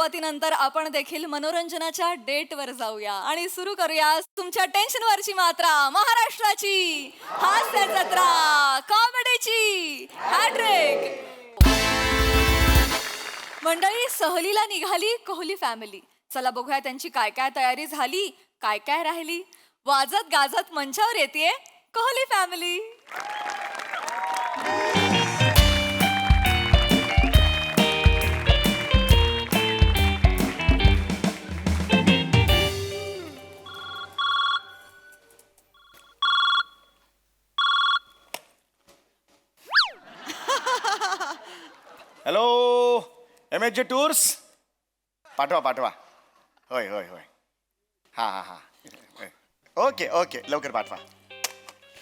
सुरुवातीनंतर आपण देखील मनोरंजनाच्या डेटवर जाऊया आणि सुरू करूया तुमच्या टेन्शनवरची मात्रा महाराष्ट्राची हास्य जत्रा कॉमेडीची हॅट्रिक. मंडळी, सहलीला निघाली कोहली फॅमिली. चला बघूया त्यांची काय काय तयारी झाली, काय काय राहिली. वाजत गाजत मंचावर येते Kohli family. Hello, MHJ tours. पाठवा पाठवा. होय होय होय. हां हां हां. ओके ओके, लवकर पाठवा.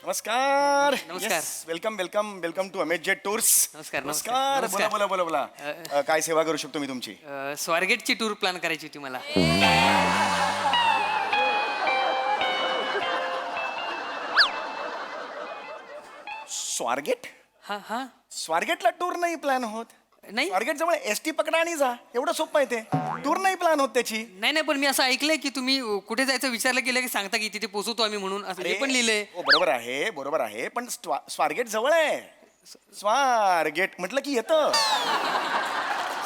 नमस्कार. नमस्कार. Welcome welcome welcome to MHJ tours. नमस्कार, नमस्कार. बोला बोला बोला बोला. काय सेवा करू शकतो मी तुमची? स्वारगेटची टूर प्लॅन करायची होती मला. स्वारगेट? हा हा. स्वारगेटला टूर नाही प्लॅन होत. नाही स्वारगेट जवळ ST पकडा आणि जा, एवढं सोपं आहे ते. टूर नाही प्लॅन होत त्याची. नाही नाही, पण मी असं ऐकलंय की तुम्ही कुठे जायचं विचारलं गेलं की सांगता की तिथे पोहोचवतो आम्ही म्हणून, असं हे पण लिहिलंय. हो, बरोबर आहे बरोबर आहे, पण स्वारगेट जवळ आहे. स्वारगेट म्हटलं की येतं,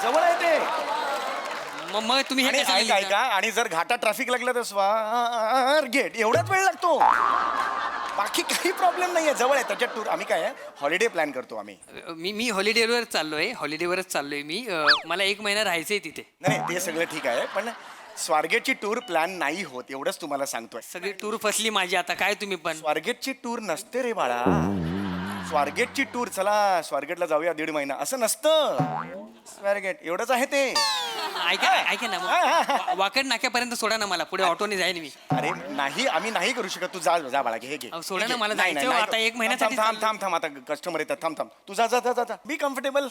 जवळ आहे ते. मग तुम्ही हे आणि कसं ऐका लिहिता? आणि जर घाटात ट्रॅफिक लागलं तर स्वारगेट एवढाच वेळ लागतो. बाकी काही प्रॉब्लेम नाहीये, जवळ आहे. त्याच्यात टूर आम्ही काय हॉलिडे प्लॅन करतो आम्ही. मी हॉलिडेवरच चाललोय मी. मला 1 महिना राहायचंय तिथे. नाही ते सगळं ठीक आहे, पण स्वारगेटची टूर प्लॅन नाही होत, एवढंच तुम्हाला सांगतोय. सगळी टूर फसली माझी आता, काय तुम्ही पण. स्वारगेटची टूर नसते रे बाळा. स्वारगेटची टूर, चला स्वारगेटला जाऊया 1.5 महिना, असं नसतं. स्वारगेट एवढंच आहे ते. ऐका ना, मग वाकड नाक्यापर्यंत सोडा ना मला, पुढे ऑटोने जाईन मी. अरे नाही, आम्ही नाही करू शकत. तू जा जा बाळा, घे घे. अहो, सोडा घे, ना, मला नाही, जायचंय नाही, हो, आता नाही. 1 महिन्यासाठी थांब थांब थांब, आता कस्टमर येतात. थांब थांब, तू जा जा जा जा. Be comfortable.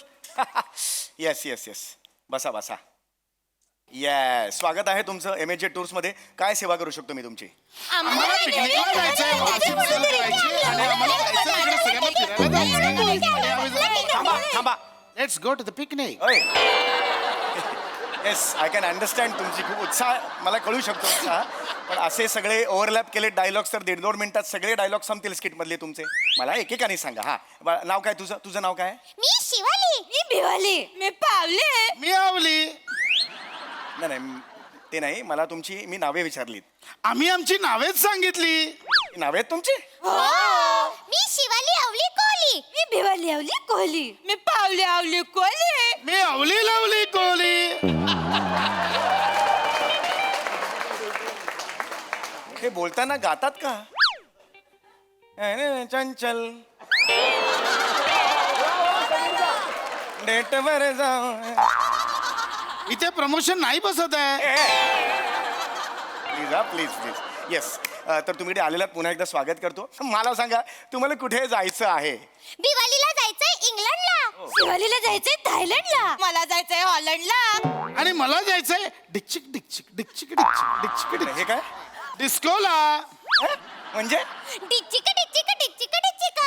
Yes yes yes, बसा बसा. येस, स्वागत आहे तुमचं MHJ टूर्स मध्ये. काय सेवा करू शकतो मी तुमची? आम्हाला पिकनिकला जायचंय, वाहतूक सहल करायची आणि आम्हाला जायचं तिकडे सगळ्यांना फिरायला जायचं. थांबा थांबा. Let's go to the picnic. Yes, I can understand तुमची खूप उत्साह, मला कळू शकतो उत्साह. पण असे सगळे ओव्हरलॅप केले डायलॉग्स तर 1.5-2 मिनिटात सगळे डायलॉग संपतील स्किट मधले तुमचे. मला एकेकाने सांगा. हा, नाव काय तुझं? तुझं नाव काय? मी शिवाली. मी भिवाली. मी पावले. मी आवली. नाही नाही, ते नाही, मला तुमची मी नावे विचारलीत. आम्ही आमची नावेच सांगितली. नावे आहेत तुमची? मी शिवाली आवली कोहली. मी भिवाली आवली कोहली. मी पावले आवली कोहली. मी आवली लावली कोहली. हे बोलताना गातात का? चंचल डेटवर जाऊ. इथे प्रमोशन नाही बसत आहे. Please please please. येस, तर तुम्ही इकडे आलेलात, पुन्हा एकदा स्वागत करतो. मला सांगा, तुम्हाला कुठे जायचं आहे? भिवालीला जायचंय इंग्लंडला. शिवालीला जायचंय थायलंडला. मला जायचंय हॉलंडला. आणि मला जायचंय डिक्चिक डिक्चिक डिक्चिक डिक्चिक डिक्चिक डिक्चिक हे काय डिस्कोला. म्हणजे? डिचिक डिचिक डिचिक डिचिक डिचिक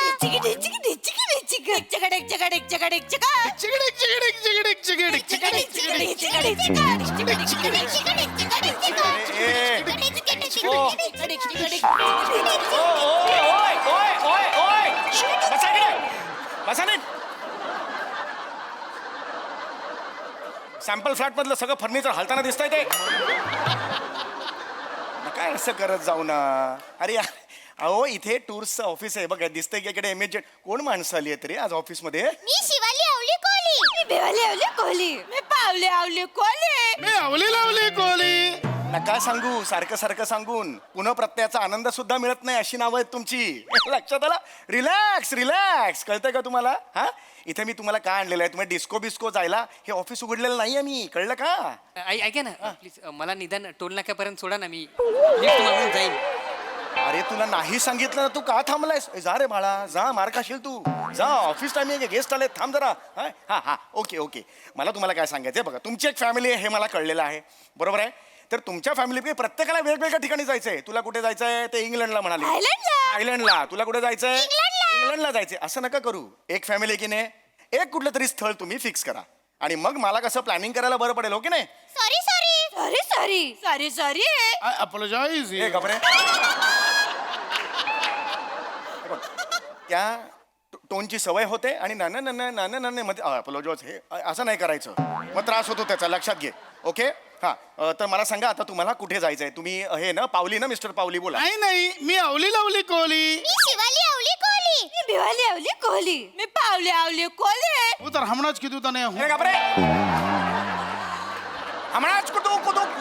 डिचिक डिचिक डिचिक डिचिक डिचिक डिचिक डिचिक डिक्चिक डिक्चिक डिक्चिक डिक्चिक डिक्चिक डिक्चिक डिक्चिक सॅम्पल फ्लॅट मधलं सगळं फर्निचर हलताना दिसतंय ते. काय असं करत जाऊ ना. अरे अहो, इथे टूर्सचं ऑफिस आहे बघा, दिसतंय की इकडे MHJ. कोण माणसं आली आहेत रे आज ऑफिस मध्ये? मी शिवाली आवली कोहली. मी भिवाली आवली कोहली. मी पावले आवली कोहली. मी आवली लावली कोहली. नका सांगू, सारखं सारखं सांगून पुन्हा प्रत्ययाचा आनंद सुद्धा मिळत नाही, अशी नावं आहेत तुमची. लक्षात आलं? Relax relax. कळतंय का तुम्हाला? हा, इथे मी तुम्हाला काय आणलेलं आहे? तुम्ही डिस्को बिस्को जायला हे ऑफिस उघडलेलं नाहीये मी, कळलं का? ऐका ना प्लीज, मला निदान टोल नाक्यापर्यंत सोडा ना, मी लिफ्ट मागून जाईन. अरे तुला नाही सांगितलं ना, तू का थांबलायस? जा रे बाळा, जा, मार खाशील तू. जा, ऑफिस टाइमिंग आहे, गेस्ट आले, थांब जरा. हा हा, ओके ओके. मला तुम्हाला काय सांगायचं बघा, तुमची एक फॅमिली आहे हे मला कळलेलं आहे, बरोबर आहे. तर तुमच्या फॅमिलीपैकी प्रत्येकाला वेगवेगळ्या ठिकाणी जायचंय. तुला कुठे जायचंय? ते इंग्लंडला म्हणाले. थायलंडला. तुला कुठे जायचंय? इंग्लंडला जायचंय. असं नका करू. एक फॅमिली की नाही, एक कुठलं तरी स्थळ तुम्ही फिक्स करा. आणि मग मला कसं प्लॅनिंग करायला बरं पडेल हो की नाही sorry sorry sorry sorry sorry sorry I apologise ए घाबरे त्या टोनची सवय होते आणि नाना मध्ये अपोलोजॉज हे असं नाही करायचं मग त्रास होतो त्याचा लक्षात घे ओके हा तर मला सांगा आता तुम्हाला कुठे जायचंय तुम्ही हे ना पावली ना मिस्टर पावली बोला नाही नाही मी अवली लावली कोहली मी शिवाली आवली कोहली मी भिवाली आवली कोहली मी पावली आवली कोहली હું તાર હમણાં જ કીધું તને હું ए घाबरे हमणाच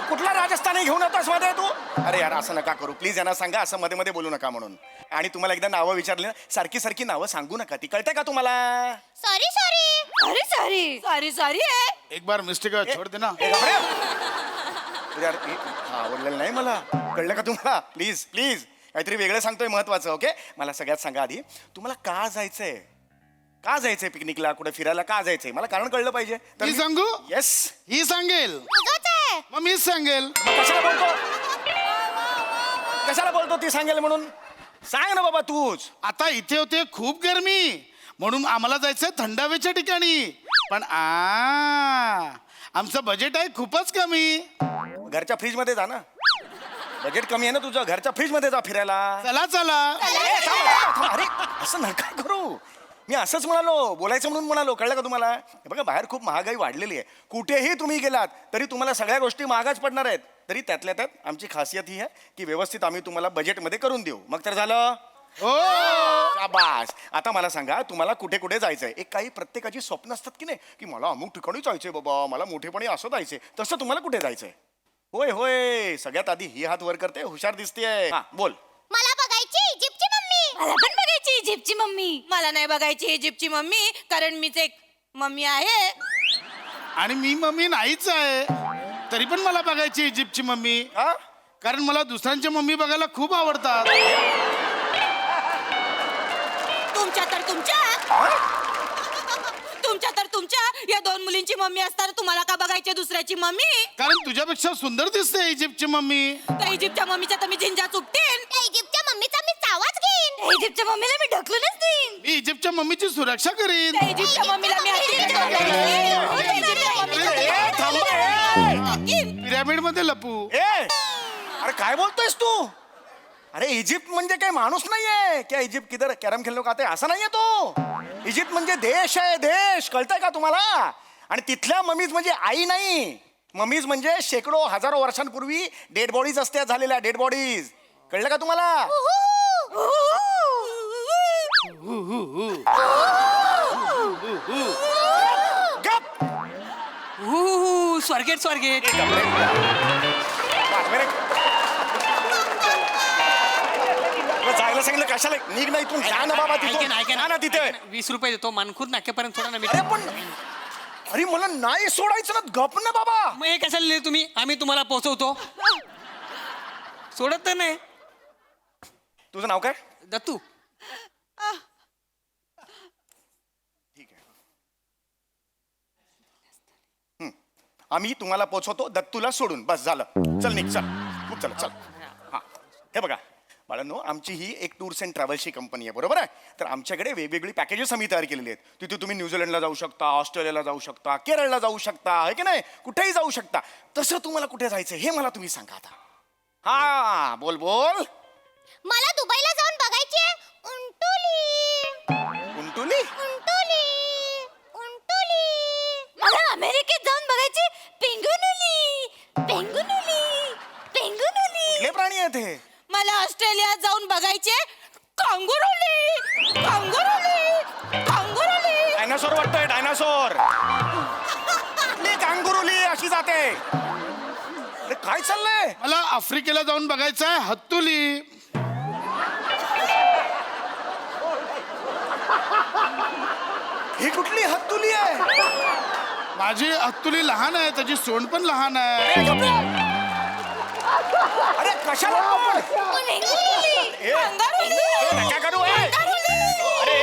कुठला राजस्थानी घेऊन येतोस मध्ये तू अरे यार असं नका करू प्लीज यांना सांगा असं मध्ये मध्ये बोलू नका म्हणून आणि तुम्हाला एकदा नावं विचारली ना सारखी सारखी नावं सांगू नका ती कळते का तुम्हाला sorry sorry sorry sorry sorry sorry એક बार મિસ્ટેક છોડ દેना ए घाबरे यार हा आवडलेलं नाही मला कळलं का तुम्हाला प्लीज प्लीज काहीतरी वेगळं सांगतोय महत्वाचं ओके मला सगळ्यात सांगा आधी तुम्हाला का जायचंय पिकनिकला कुठे फिरायला का जायचंय मला कारण कळलं पाहिजे मी सांगू येस ही सांगेल तुझंच आहे मग मीच सांगेल कशाला बोलतो ती सांगेल म्हणून सांग ना बाबा तूच आता इथे होते खूप गरमी म्हणून आम्हाला जायचंय थंड हवेच्या ठिकाणी पण आमचं बजेट आहे खूपच कमी घरच्या फ्रीज मध्ये जा ना बजेट कमी आहे ना तुझं घरच्या फ्रीज मध्ये जा फिरायला चला चला ए, थांब. अरे असं नका करू मी असंच म्हणालो बोलायचं म्हणून म्हणालो कळलं का तुम्हाला हे बघा बाहेर खूप महागाई वाढलेली आहे कुठेही तुम्ही गेलात तरी तुम्हाला सगळ्या गोष्टी महागाच पडणार आहेत तरी त्यातल्या त्यात आमची खासियत ही आहे की व्यवस्थित आम्ही तुम्हाला बजेटमध्ये करून देऊ मग तर झालं हो शाबास आता मला सांगा तुम्हाला कुठे कुठे जायचंय एक काही प्रत्येकाची स्वप्न असतात की नाही की मला अमुक ठिकाणी जायचंय बाबा मला मोठेपणी असं जायचंय तसं तुम्हाला कुठे जायचंय होय होय सगळ्यात आधी ही हात वर करते हुशार दिसतेय हा बोल मला बघायची इजिप्तची मम्मी मला पण बघायची इजिप्तची मम्मी मला नाही बघायची इजिप्तची मम्मी कारण मीच एक मम्मी आहे आणि मी मम्मी नाहीच आहे तरी पण मला बघायची इजिप्तची मम्मी हा कारण मला दुसऱ्यांच्या मम्मी बघायला खूप आवडतात तुमच्या तर तुमच्या या दोन मुलींची मम्मी असताना तुम्हाला का बघायची दुसऱ्याची मम्मी कारण तुझ्यापेक्षा सुंदर दिसते इजिप्तची मम्मी त्या इजिप्तच्या मम्मीच्या तर मी झिंजा चुकतेन त्या इजिप्तच्या मम्मीचा मी चावाच घेईन त्या इजिप्तच्या मम्मीला मी ढकलूनच देईन मी इजिप्तच्या मम्मीची सुरक्षा करीन त्या इजिप्तच्या मम्मीला मी पिरॅमिड मध्ये लपू ए अरे काय बोलतोयस तू अरे इजिप्त म्हणजे काही माणूस नाहीये क्या इजिप्त किधर कॅरम खेळलो का ते असं नाहीये तो इजिप्त म्हणजे देश आहे देश कळतंय का तुम्हाला आणि तिथल्या मम्मीज म्हणजे आई नाही मम्मीज म्हणजे शेकडो हजारो वर्षांपूर्वी डेड बॉडीज असत्या झालेल्या डेड बॉडीज कळलं का तुम्हाला गप स्वारगेट स्वारगेट जायला सांगितलं कशाला निघ ना इथून जा ना बाबा तिथून जा ना तिथे 20 रुपये देतो मानखूर नाक्यापर्यंत थोडा ना अरे पण अरे मला नाही सोडायचं ना गप ना बाबा मग हे कशाला लिहिले तुम्ही आम्ही तुम्हाला पोहोचवतो सोडत तर नाही तुझं नाव काय दत्तू ठीक आहे आम्ही तुम्हाला पोचवतो दत्तूला सोडून बस झालं चल निघ चल खूप चल चल हा हे बघा बाळांनो आमची ही एक टूर्स अँड ट्रॅव्हल्सची कंपनी आहे बरोबर आहे तर आमच्याकडे वेगवेगळी पॅकेजेस आम्ही तयार केलेली आहेत तिथे तुम्ही न्यूझीलंडला जाऊ शकता ऑस्ट्रेलियाला जाऊ शकता केरळला जाऊ शकता आहे की नाही कुठेही जाऊ शकता तसं तुम्हाला कुठे जायचं हे मला तुम्ही सांगा आता हा बोल बोल मला दुबईला जाऊन बघायची आहे उंटुली उंटुली उंटुली उंटुली मला अमेरिकेत जाऊन बघायची पेंगुनुली पेंगुनुली पेंगुनुली कुठले प्राणी आहेत हे मला ऑस्ट्रेलियात जाऊन बघायचे कांगुरुली कांगुरुली कांगुरुली डायनासोर वाटतोय डायनासोर कांगुरुली अशी जाते अरे काय चाललंय मला आफ्रिकेला जाऊन बघायचं आहे हत्तुली ही कुठली हत्तुली आहे माझी हत्तुली लहान आहे त्याची सोंड पण लहान आहे अरे कशाला आपण ए, ए, नका करू ए. अरे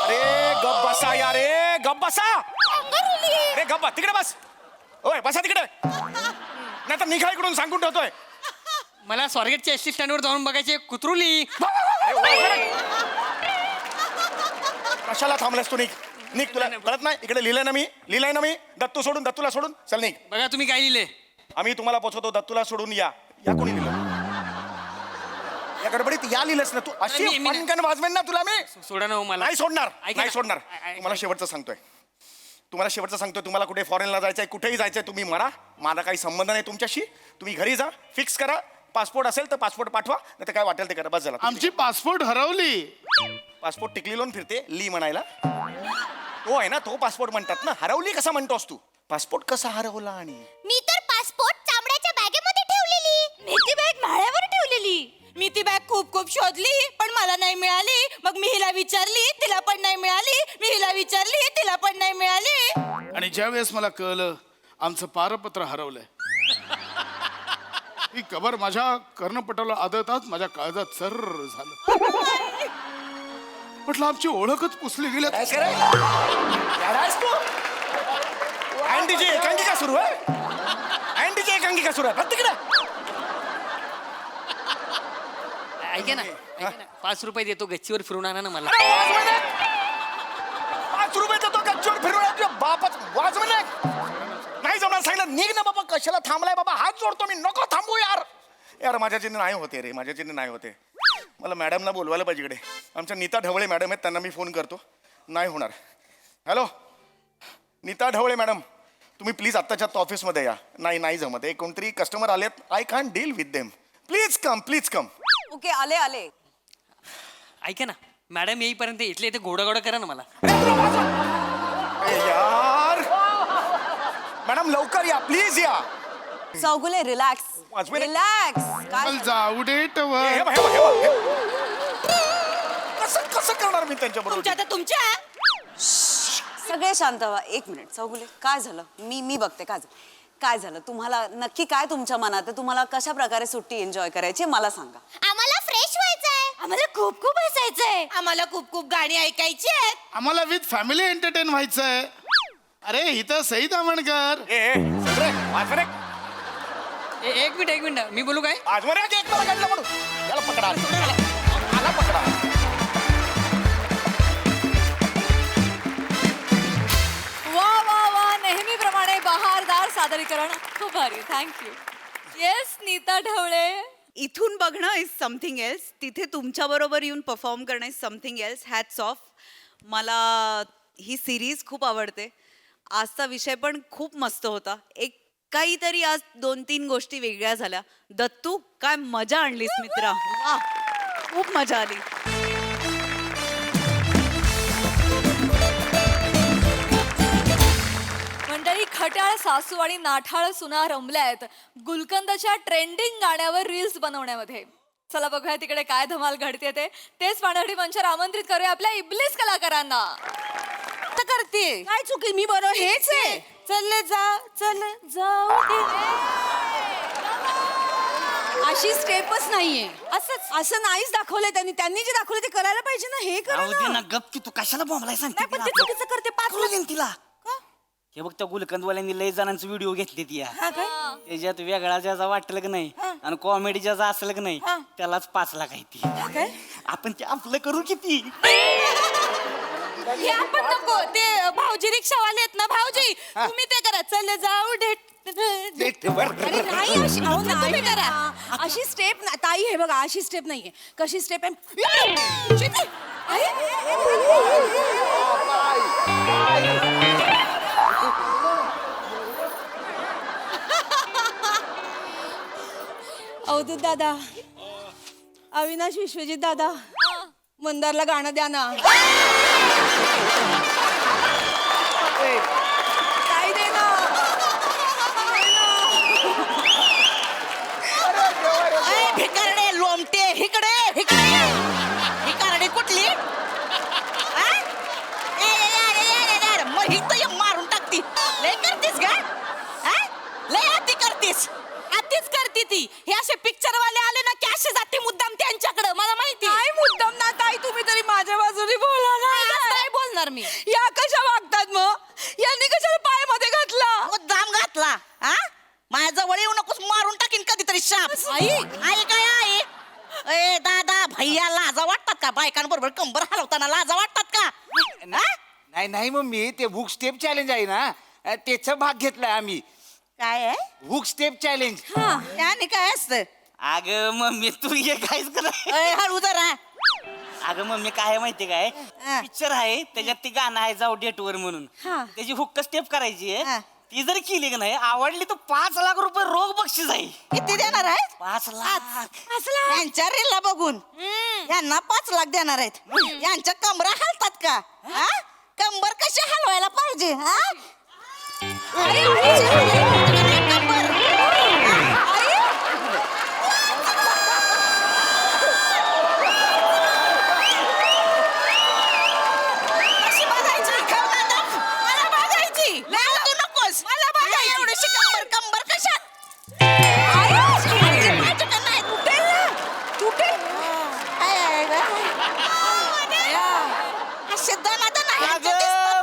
अरे गप बसा यार रे गप बसा अरे गप बस तिकडे बस ओय बसा तिकडे नाही तर निघा इकडून सांगून ठेवतोय मला स्वारगेटच्या एस टी स्टँडवर जाऊन बघायचे कुत्रुली अरे, ओय, अरे. कशाला थांबलास तू निघ निघ, तुला कळत नाही? इकडे लिहिलंय ना मी दत्तूला सोडून चल निघ. बघा तुम्ही काय लिहिले. आम्ही तुम्हाला पोचवतो, दत्तूला सोडून या. कोणी लिहिलं? या गडबडीत या लिहिलंस ना तू. अशी मी- मी- पटकन वाजवेन ना तुला मी. सोडा ना हो मला. नाही सोडणार, ऐका नाही ना. सोडणार. ऐका. तुम्हाला शेवटचं सांगतोय, तुम्हाला कुठे फॉरेनला जायचंय, कुठेही जायचंय, तुम्ही मरा. माझा काही संबंध नाही तुमच्याशी. तुम्ही घरी जा, फिक्स करा. पासपोर्ट असेल तर पासपोर्ट पाठवा, नाही तर काय वाटेल ते करा. बस झालं. आमची पासपोर्ट हरवली. पासपोर्ट टिकली लावून फिरते ली म्हणायला. तो आहे ना, तो पासपोर्ट म्हणतात ना. हरवली कसा म्हणतोस तू? पासपोर्ट कसा हरवला? आणि मी तर पासपोर्ट चामड्याच्या बॅगेमध्ये ठेवलेली. मी ती बॅग माळ्यावर ठेवलेली. मी ती बॅग खूप शोधली, पण मला नाही मिळाली. मग मी हिला विचारली, तिला पण नाही मिळाली. मी हिला विचारली, तिला पण नाही मिळाली. आणि ज्या वेळेस मला कळलं आमचं पारपत्र हरवलंय, ही खबर माझ्या कर्णपटाला आदळताच माझ्या काळजात सर झालं. म्हटलं आमची ओळखच पुसली गेली. अँडीची एकांकिका सुरू आहे. प्रत्येक ऐका ना 5 रुपये देतो, गच्चीवर फिरून आणा ना मला. 5 रुपये देतो गच्चीवर फिरवला. तुझ्या बापाच वाज म्हणे. नाही जमणार सांगितलं. निघ ना बाबा. कशाला थांबलाय बाबा? हात जोडतो मी. नको थांबू यार माझ्याच्याने नाही होते रे. माझ्याच्याने नाही होते. मला मॅडमला बोलवायला पाहिजे इकडे. आमच्या नीता ढवळे मॅडम आहेत, त्यांना मी फोन करतो. नाही होणार. हॅलो नीता ढवळे मॅडम, तुम्ही प्लीज आत्ताच्या ऑफिसमध्ये या. नाही जमत आहे. कोणतरी कस्टमर आलेत. I can't deal with them. Please come. Okay आले. ऐका ना मॅडम येईपर्यंत इथले इथे घोडा करा ना मला. यार मॅडम लवकर या, प्लीज या. चौगुले रिलॅक्स वाजवे रे. काय चल जाऊ दे हे टवर. बघ, हे बघ, हे बघ, हे बघ. कसं करणार मी त्यांच्या बरोबर? तुमच्या सगळे शांत व्हा. 1 मिनिट चौगुले काय झालं? मी बघते काय झालं तुम्हाला. नक्की काय तुमच्या मनात आहे? तुम्हाला कशा प्रकारे सुट्टी एन्जॉय करायची मला सांगा. आम्हाला फ्रेश व्हायचंय. आम्हाला खूप हसायचंय. आम्हाला खूप गाणी ऐकायची आहेत. आम्हाला विथ फॅमिली एंटरटेन व्हायचंय. अरे इथं सई दामणकर. वाजवे रे. 1 मिनिट मी बोलू काय? वाजवे रे. एक मला काढलं म्हणून. त्याला पकडा. आला पकडा. वा नेहमीप्रमाणे बहारदार सादरीकरण. खूप भारी. थँक्यू. येस नीता ढवळे. इथून बघणं इज समथिंग एल्स, तिथे तुमच्याबरोबर येऊन परफॉर्म करणं is something else. Hats off. मला ही सिरीज खूप आवडते. आजचा विषय पण खूप मस्त होता. एक काहीतरी आज 2-3 गोष्टी वेगळ्या झाल्या. दत्तू काय मजा आणलीस मित्रा. वा खूप मजा आली. मंडळी, खट्याळ सासू आणि नाठाळ सुना रमल्यात गुलकंदच्या ट्रेंडिंग गाण्यावर रील्स बनवण्यामध्ये. चला बघूया तिकडे काय धमाल घडते तेच पाहण्यासाठी मंचावर आमंत्रित करूया आपल्या इबलीस कलाकारांना. करते काय चुकी मी बरोबर हेच आहे. चल जाऊ दे. अशी स्टेपच नाहीये. असं नाहीच दाखवलंय त्यांनी जे दाखवलं ते करायला पाहिजे ना. हे करा ना. गप की तू कशाला बोंबलाय सांगते नाही, पण ते चुकीचं करते. 5 देईन तिला. हे बघ त्या गुलकंदवाल्यांनी लय जणांचे व्हिडिओ घेतले ती त्याच्यात वेगळा ज्याचा वाटलं की नाही आणि कॉमेडी ज्याचा असलं की नाही त्यालाच 5 लाख आहे ती. आपण ते आपलं करू किती. हे आपण नको. ते भाऊजी रिक्षावाले आहेत ना. भाऊजी तुम्ही ते करा. चल जाऊ दे. अरे नाही अशी अहो, नाही करा. अशी स्टेप ताई. हे बघा अशी स्टेप नाहीये. कशी स्टेप अवधूत दादा, अविनाश विश्वजित दादा, मंदारला गाणं द्या ना. काय दे ना. भिकारडे लोमटे इकडे भिकारडे कुठली मग ही तर मारून टाकती. लय करतीस का? लय अति करतीस. अतिच करती ती. हे असे पिक्चर वाले आले ना की असे जाते मुद्दाम त्यांच्याकडे. मला माहिती काय मुद्दाम ना ताई. तुम्ही तरी माझ्या बाजूने बोला ना. काय बोलणार मी. या कशा वागतात मग? यांनी कशाला पायामध्ये घातला? मुद्दाम घातला. माझ्या जवळ येऊ नकोस. मारून टाकीन कधीतरी शाप. आई काय आई. ए दादा भैया लाजा वाटतात का? बायकांबरोबर कंबर हलवताना लाजा वाटतात का? नाही नाही मम्मी ते हुक स्टेप चॅलेंज आहे ना त्याचा भाग घेतलाय आम्ही. काय आहे हुक स्टेप चॅलेंज. त्याने काय असतं अगं मम्मी तू ये काहीच कर. हळू जरा अगं मम्मी काय आहे माहितीये काय हा. पिक्चर आहे त्याच्यात ती गाणं आहे जाऊ डेटवर म्हणून हा. त्याची हुक्क स्टेप करायची हा. आहे. ती जर केली का नाही आवडली तर 5 लाख रुपये रोख बक्षीस आहे. किती देणार आहेत 5 लाख. यांच्या रीलला बघून यांना 5 लाख देणार आहेत यांच्या कमरा हलतात का हा? कंबर कशी हलवायला पाहिजे हा? कंबर. कशी बघायची? मला बघायची. नाही, तू नकोस. मला बघायची. एवढीशी कंबर, कंबर कशात? अगं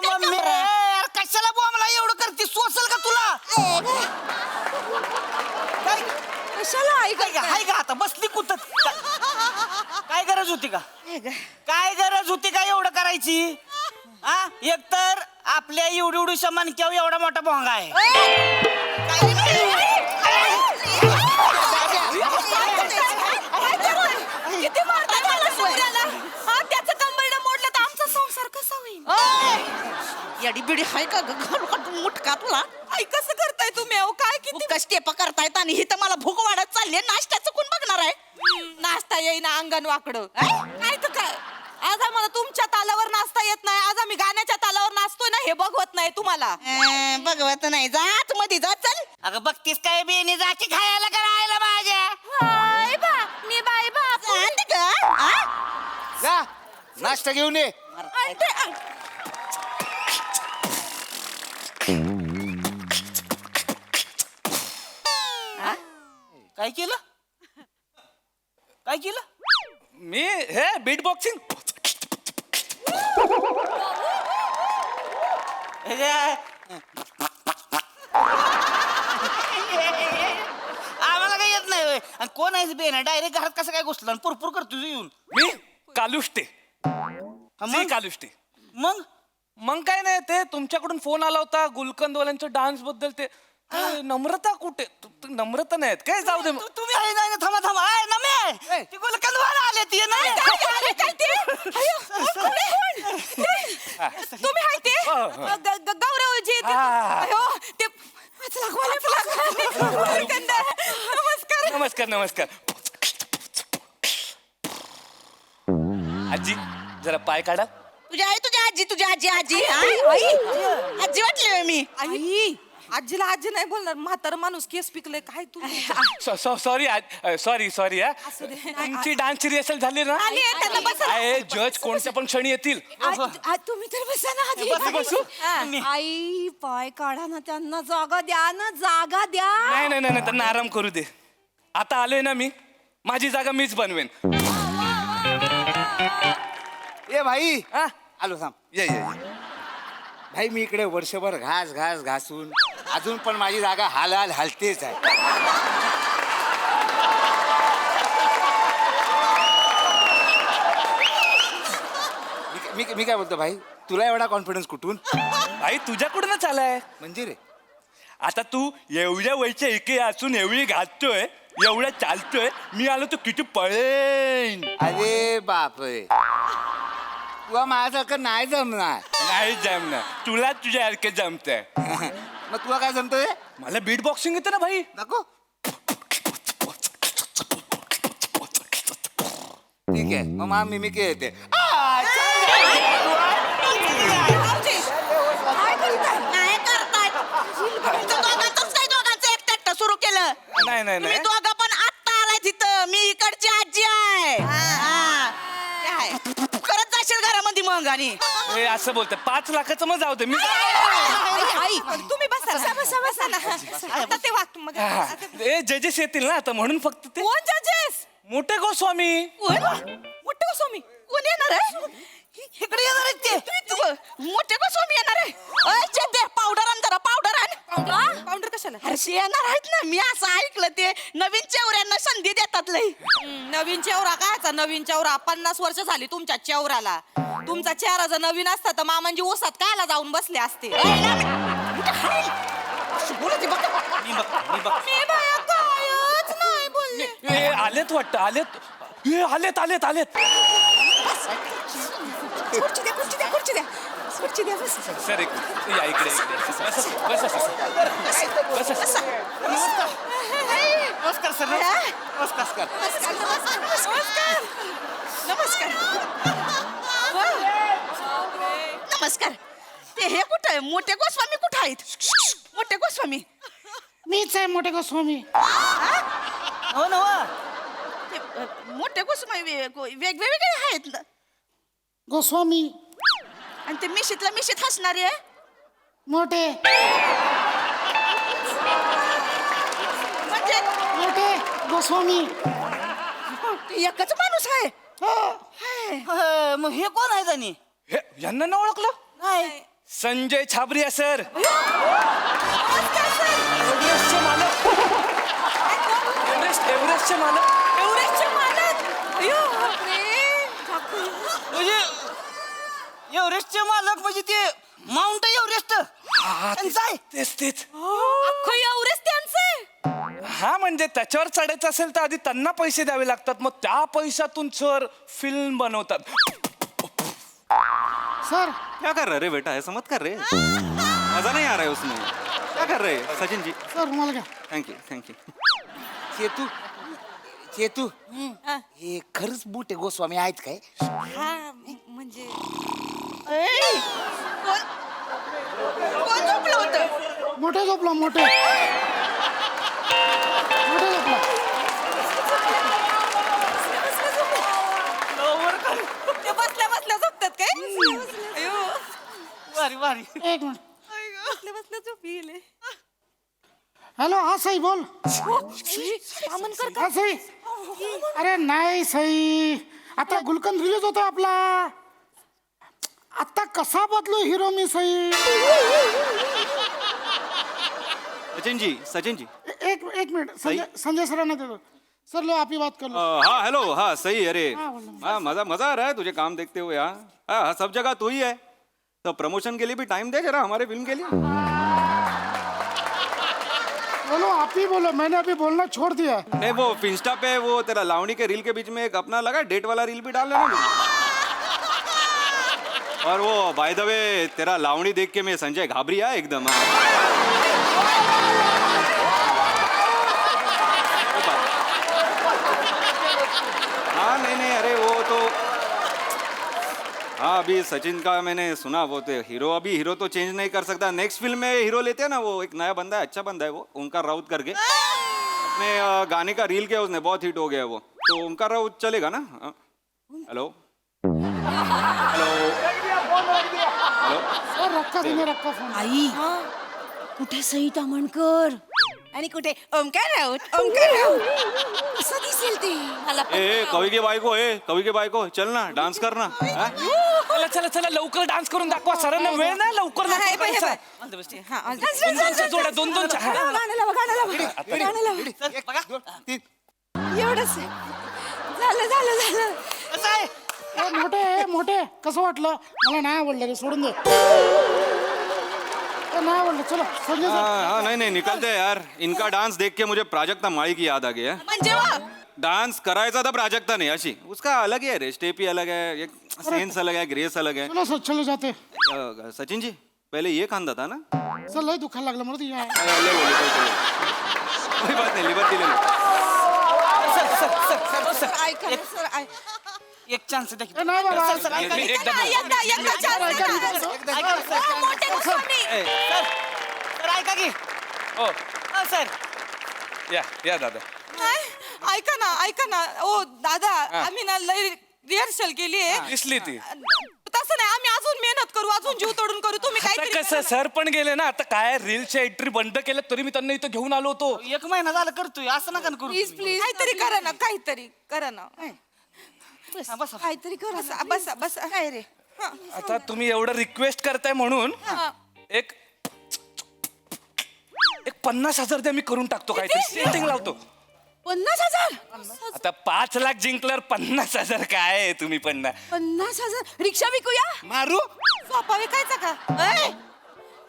मम्मी यार, कशाला बॉम्बला एवढं करते सोसल का तुला काय हाय का आता बसली कुठं काय गरज होती का काय गरज होती का एवढं करायची हा एकतर आपल्या एवढी एवढी मानक्यावर एवढा मोठा भोंगा आहे किती मारतात मला सूर्याला. हा, त्याचं कंबरडं मोडलं तर आमचा संसार कसा होईल? येडी बिडी हाय का मुटका तुला आई कसं करताय तुम्ही अहो काय किती स्टेप करतायत आणि हिथं मला भूक वाढत चालली नाश्त्याचं कोण बघणार आहे नाश्ता येईना अंगण वाकडं काय तर काय आज आम्हाला तुमच्या तालावर नाचता येत नाही आज आम्ही गाण्याच्या तालावर नाचतोय ना हे बघवत नाही तुम्हाला बघवत नाही जात मध्ये जा चल अगं बघतीस काय बेनी जाती खायला करायला माझ्या बाय बा मी बाय बा जात का आ? जा नाश्ता घेऊन ये. काय केलं काय केलं मी हे बीट बॉक्सिंग. आम्हाला काही येत नाही होय. आणि कोण आहे बेन डायरेक्ट घरात कसं काय घुसलं आणि पुरपूर करतो येऊन मी कालुष्टे. मग? कालुष्टे. मग मग काय नाही ते तुमच्याकडून फोन आला होता गुलकंदवाल्यांच्या डान्स बद्दल. ते काय, नम्रता कुठे नम्रता नाहीत काय जाऊ दे. तुम्ही आहे नाही ना थांबा थांबा आहे ना मी ती गुलकंदवाला आले ती नाही तुम्ही हाय ते गौरवजी अयो ते 5 लाख नमस्कार नमस्कार नमस्कार. आजी जरा पाय काढा. तुझ्या आई तुझी आजी आजी आजी वाटली मी आई आजीला आजी नाही बोलणार म्हातारा माणूस केस पिकले काय तू सॉरी सॉरी तुमची डान्सची रिहर्सल झाली ना. आली आहे, त्यांना बसा. आहे जज कोणत्या पण क्षणी येतील. तुम्ही तर बसा ना आधी बसू? आई पाय काढा ना त्यांना जागा द्या ना जागा द्या नाही नाही नाही त्यांना आराम करू दे. आता आलोय ना मी माझी जागा मीच बनवेन. ए भाई हा? आलो थांब ये ये ये. भाई मी इकडे वर्षभर घासून अजून पण माझी जागा हालतेच आहे. मी काय बोलतो भाई तुला एवढा कॉन्फिडन्स कुठून आई तुझ्याकडूनच आलाय. म्हणजे रे आता तू एवढ्या वयच्या एके असून एवढी घालतोय एवढ्या चालतोय मी आलो तर किती पळेन. अरे बापरे तुला माझ्यासारखं नाही जमणार. नाही जमणार तुला तुझ्यासारखे जमतंय. मग तुला काय जमतंय मला बीट बॉक्सिंग येतं ना भाई. नको ठीक आहे मग मा मिमिक्री येते. नाही करतायत दोघांचंच काही दोघांचं एकटं सुरू केलं नाही नाही तुम्ही नाही दोघं पण आत्ता आलाय तिथं मी इकडची आजी आहे हा. काय करत जाशील घरामध्ये मग आणि हे असं बोलतंय 5 लाखाचं मग जाऊ दे. मी आई तुम्ही बसा बसा ना आता ते वाट मग हे जजेस येतील ना आता म्हणून फक्त ते कोण जजेस मोठे गोस्वामी. मोठे गोस्वामी कोण येणार आहे इकडे येणार आहेत ते मोठे गोस्वामी येणार आहे पावडर आण जरा पावडर आण पावडर कशाला अरे येणार आहेत ना. मी असं ऐकलं ते नवीन चेवऱ्यांना संधी देतात लई. नवीन चेवरा कायचा नवीन चेवरा? 50 वर्ष झाली तुमच्या चेवराला. तुमचा चेहरा जर नवीन असता तर मामांजी ओसात कायला जाऊन बसले असते. मी बाया कायच नाही बोलले. आलेत वाटतं, आलेत. आलेत आलेत आलेत. खुर्ची द्या, खुर्ची द्या, खुर्ची द्या, खुर्ची द्या. बस. सर या इकडे नमस्कार सर. नमस्कार. नमस्कार. नमस्कार. नमस्कार. ते हे कुठं आहे? मोठे गोस्वामी कुठं आहेत? मोठे गोस्वामी. मीच आहे मोठे गोस्वामी. हो ना. ते, मोठे गोस्वामी वेगवेगळे आहेत ना. गोस्वामी आणि ते मिशीतला मिशीत हसणारे आहे. मोठे म्हणजे मोठे गोस्वामी. ते एकच माणूस आहे. मग हे कोण आहे त्यांनी? हे यांना ना ओळखलं? नाही. संजय छाबरिया सर. एव्हरेस्टचे मालक. एव्हरेस्टचे मालक. एव्हरेस्टचे मालक. अयो, बापरे. म्हणजे एव्हरेस्टचे मालक म्हणजे ते माउंट एव्हरेस्ट त्यांचं आहे? तेच अख्खं एव्हरेस्ट त्यांचे. हा म्हणजे त्याच्यावर चढायचं असेल तर आधी त्यांना पैसे द्यावे लागतात, मग त्या पैशातून सर फिल्म बनवतात. सर क्या कर रहे रे बेटा, ऐसा मत कर रहे, मजा नहीं आ रहा है उसमें. क्या कर रहे सचिन जी? सर मला घ्या. थँक्यू. चेतू चेतू हे खरंच मोठे गोस्वामी आहेत काय? म्हणजे कोण झोपलं होतं? मोठे झोपला मोठे. मोठे झोपला. ते बसल्या बसल्या झोपतात काय? अयो, भारी भारी. एक मिनिट. बसल्या बसल्या झोपी गेले. हॅलो हा सई बोल. हा सई. अरे नाही सई, आता गुलकंद रिलीज होतो आपला. आता कसा बदलू हिरो मी सई. सचिन जी एक मिनिट संजय सरांना देतो. सर लो आप ही बात कर लो. हाँ हेलो, हाँ सही. अरे हाँ, बोलो। हाँ मजा आ रहा है तुझे काम देखते हुए. हाँ सब जगह तू ही है, तो प्रमोशन के लिए भी टाइम दे जरा हमारे फिल्म के लिए. बोलो आप ही बोलो, मैंने अभी बोलना छोड़ दिया. नहीं वो इंस्टा पे वो तेरा लावणी के रील के बीच में एक अपना लगा डेट वाला रील भी डाल लेना मुझे. और वो बाय द वे तेरा लावणी देख के मैं संजय घाबरिया एकदम. हाँ नहीं अरे वो तो हाँ अभी सचिन का मैंने सुना, वो तो हीरो तो चेंज नहीं कर सकता. नेक्स्ट फिल्म में हीरो लेते हैं ना, वो एक नया बंदा है, अच्छा बंदा है वो, ओंकार राउत करके. अपने गाने का रील किया उसने, बहुत हिट हो गया वो, तो ओंकार राउत चलेगा ना. हेलो सर रखा तुम्ही रखा फोन. आई कुठे सई तामणकर आणि कुठे ओमकार राऊत. ओमकार राऊत असं दिसेल ते मला. ए कवी के बायको चल ना डान्स कर ना. चला लवकर डान्स करून दाखवा. सरांना वेळ नाही, लवकर दाखवायचा. दोन एवढंच झालं. कसं आहे? मोठे कसं वाटलं? मला नाही आवडलं रे, सोडून दे. नाही आवडलं. चलो संजय सर. हाँ नहीं निकलते यार. इनका डांस देख के मुझे प्राजक्ता माळी की याद आ गई है. म्हणजे वा डांस करायचा था प्राजक्ता ने अशी, उसका अलग ही है रे, स्टेप ही अलग है, एक सेंस अलग है, ग्रेस अलग है. चलो सर चले जाते. सचिन जी पहले ये खानदा था ना. सर लय दुखायला लागलं मला ते. कोई बात नहीं, लिबर्टी ले लो. सर ऐका ना, सर एक चान्स द्या की. नाही बाबा. एकदा chance द्या. मोठे गोस्वामी. सर ऐका की. हो सर या दादा. ऐका ना ओ दादा, आम्ही ना लय रिहर्सल केली आहे. दिसली ती. तसं नाही, आम्ही अजून मेहनत करू, अजून जीव तोडून करू. तुम्ही आता काय कसं सर पण गेले ना, आता काय रीलच्या एंट्री बंद केलं तरी मी त्यांना इथं घेऊन आलो होतो. 1 महिना झाला करतोय, असं नका ना करू. प्लीज काहीतरी करा ना, काहीतरी करा ना. बसा. काहीतरी करा. बस काय रे. आता तुम्ही एवढं रिक्वेस्ट करताय म्हणून एक 50,000 द्या, मी करून टाकतो काहीतरी सेटिंग लावतो. 50,000 आता 5 लाख जिंकल्यावर 50,000 काय आहे, तुम्ही पण ना. 50,000 रिक्षा विकूया. मारू सोपा विकायचा का? ऐ,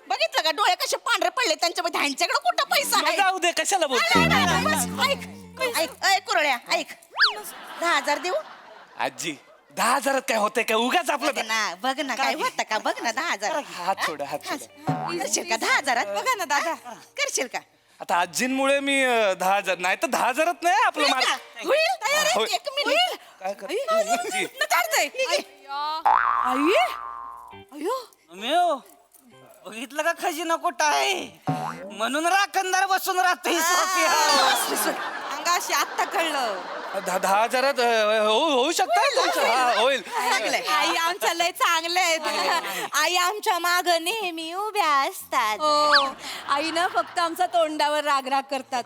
बघितलं का डोळे कसे पांढरे पडले त्यांच्यामध्ये, ह्यांच्याकडे कुठं पैसा मग आहे? जाऊ दे, कशाला बोलतो. नाही, नाही, नाही, बस, ऐक ऐक ऐक कुरळ्या ऐक 10,000 देऊ. आजी 10,000 काय होतंय काय, उगाच बघ आपलं. ना बघ ना काय होतं का, बघ ना 10,000 हात सोडा, हात सोडा. करशील का 10,000? बघा ना दादा, करशील का? आता आजींमुळे मी 10,000 नाही तर 10,000 नाही आपलं मार. होईल तयार आहे? होईल. एक मिनिट. काय कर आई, न काढतंय. आई अयो मेव बघितलं का खजिना कुठं आहे, म्हणून राखणदार बसून राहतो ही सोफिया. अंगाशी आत्ता कळलं. 10,000 होऊ शकतं तुमचं. हा, होईल. आई आमच्या लय चांगले आहेत. आई आमच्या माग नेहमी उभ्या असतात. हो आई ना फक्त आमचा तोंडावर रागराग करतात,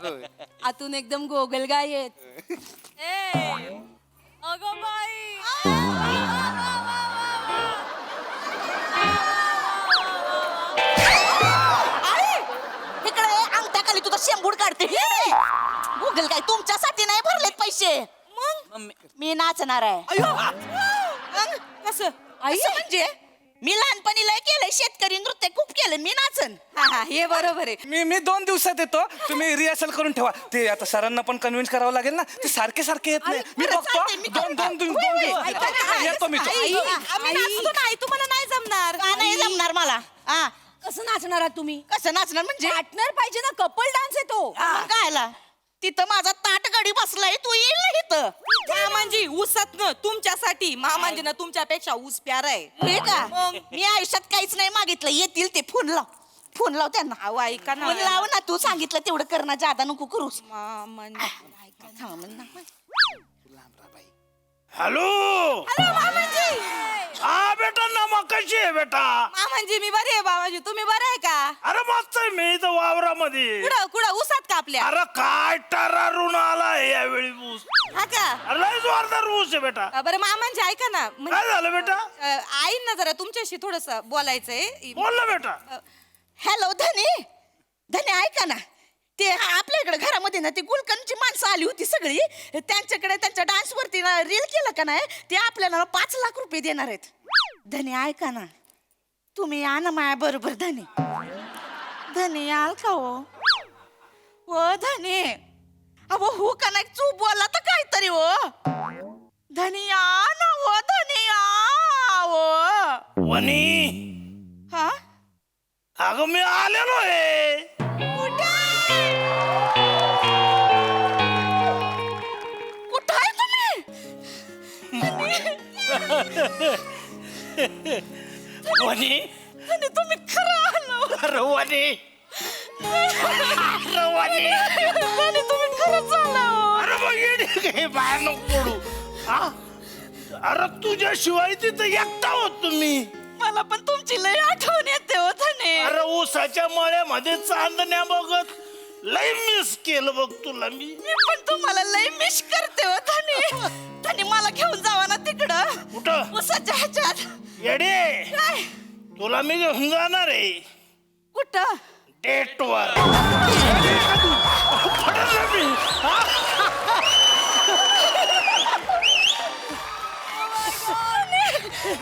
आतून एकदम गोगलगाय आहेत. अगं बाई इकडे अंगठ्याखाली तुझा शेंबूड काढते. गोगलगाय तुमच्यासाठी नाही भरलेत पैसे. मग मी नाचणार आहे. कसं आई म्हणजे मी लहानपणी लय केलंय, शेतकरी नृत्य खूप केलं, मी नाचन. हे बरोबर आहे. मी 2 दिवसात येतो, तुम्ही रिहर्सल करून ठेवा. ते आता सरांना पण कन्व्हिन्स करावं लागेल ना, ते सारखे सारखे येत नाही. मी बरं, बघतो. चालतंय, मी दोन दिवस येतो मी. नाही तुम्हाला नाही जमणार. नाही जमणार मला. कसं नाचणार आहात तुम्ही? कसं नाचणार म्हणजे पार्टनर पाहिजे ना, कपल डान्स आहे तो. काय तिथं माझा ताट गडी बसलाय, तू येईल ना इथं. मामांजी ऊसात न तुमच्यासाठी, मामांजी ना तुमच्यापेक्षा ऊस प्यारा आहे. हे का मी आयुष्यात काहीच नाही मागितलं, येतील ते. फोन लाव त्यांना. ऐका ना, फोन लाव ना, तू सांगितलं तेवढं कर ना, जादा नको करूस. Hello hello मामांजी. हा बेटा, नमा कशी आहे बेटा? मामांजी मी बरी आहे. बाबाजी तुम्ही बरं आहे का? अरे मस्त आहे, मी इथं वावरामध्ये. कुठं ऊसात का आपल्या? अरे काय टरारून आलाय यावेळी ऊस. हा का? अरे लय जोरदार ऊस आहे बेटा. बरं मामांजी ऐका ना, काय झालं बेटा? आईंना जरा तुमच्याशी थोडस बोलायचंय. बोल ना बेटा. हॅलो धनी ऐका ना, ते आपल्या इकडे घरामध्ये ना ती गुलकंदची माणसं आली होती सगळी, त्यांच्याकडे त्यांच्या डान्स वरती ना रील केलं का नाही, ते आपल्याला 5 लाख रुपये देणार आहेत. धनी ऐका ना, तुम्ही या ना माया बरोबर. धनी याल का हो धनी? अहो हो का नाही, चूप बोला तर काहीतरी हो. धनी या ना हो, धनी या हो. वनी, हा अगं मी आलेलो आहे. कुठं आहे तुम्ही? वनी, आणि तुम्ही खरं आलो. अरे वनी, अरे वनी, आणि तुम्ही खरंच आलो. अरे मग येणे बाहेर नको पडू. हा? अरे तुझ्याशिवाय तिथं एकटा होत तुम्ही. मला पण तुमची लय आठवण येते हो धने. अरे ऊसाच्या मळ्यामध्ये चांदण्या बघत लय मिस केलं बघ तुला मी. मी पण तुम्हाला लय मिस करते हो धने. धने मला घेऊन जावा ना तिकडं. कुठं? ऊसाच्या ह्याच्यात. येडे, काय? तुला मी घेऊन जाणार आहे कुठं? डेटवर. पडेल ना मी.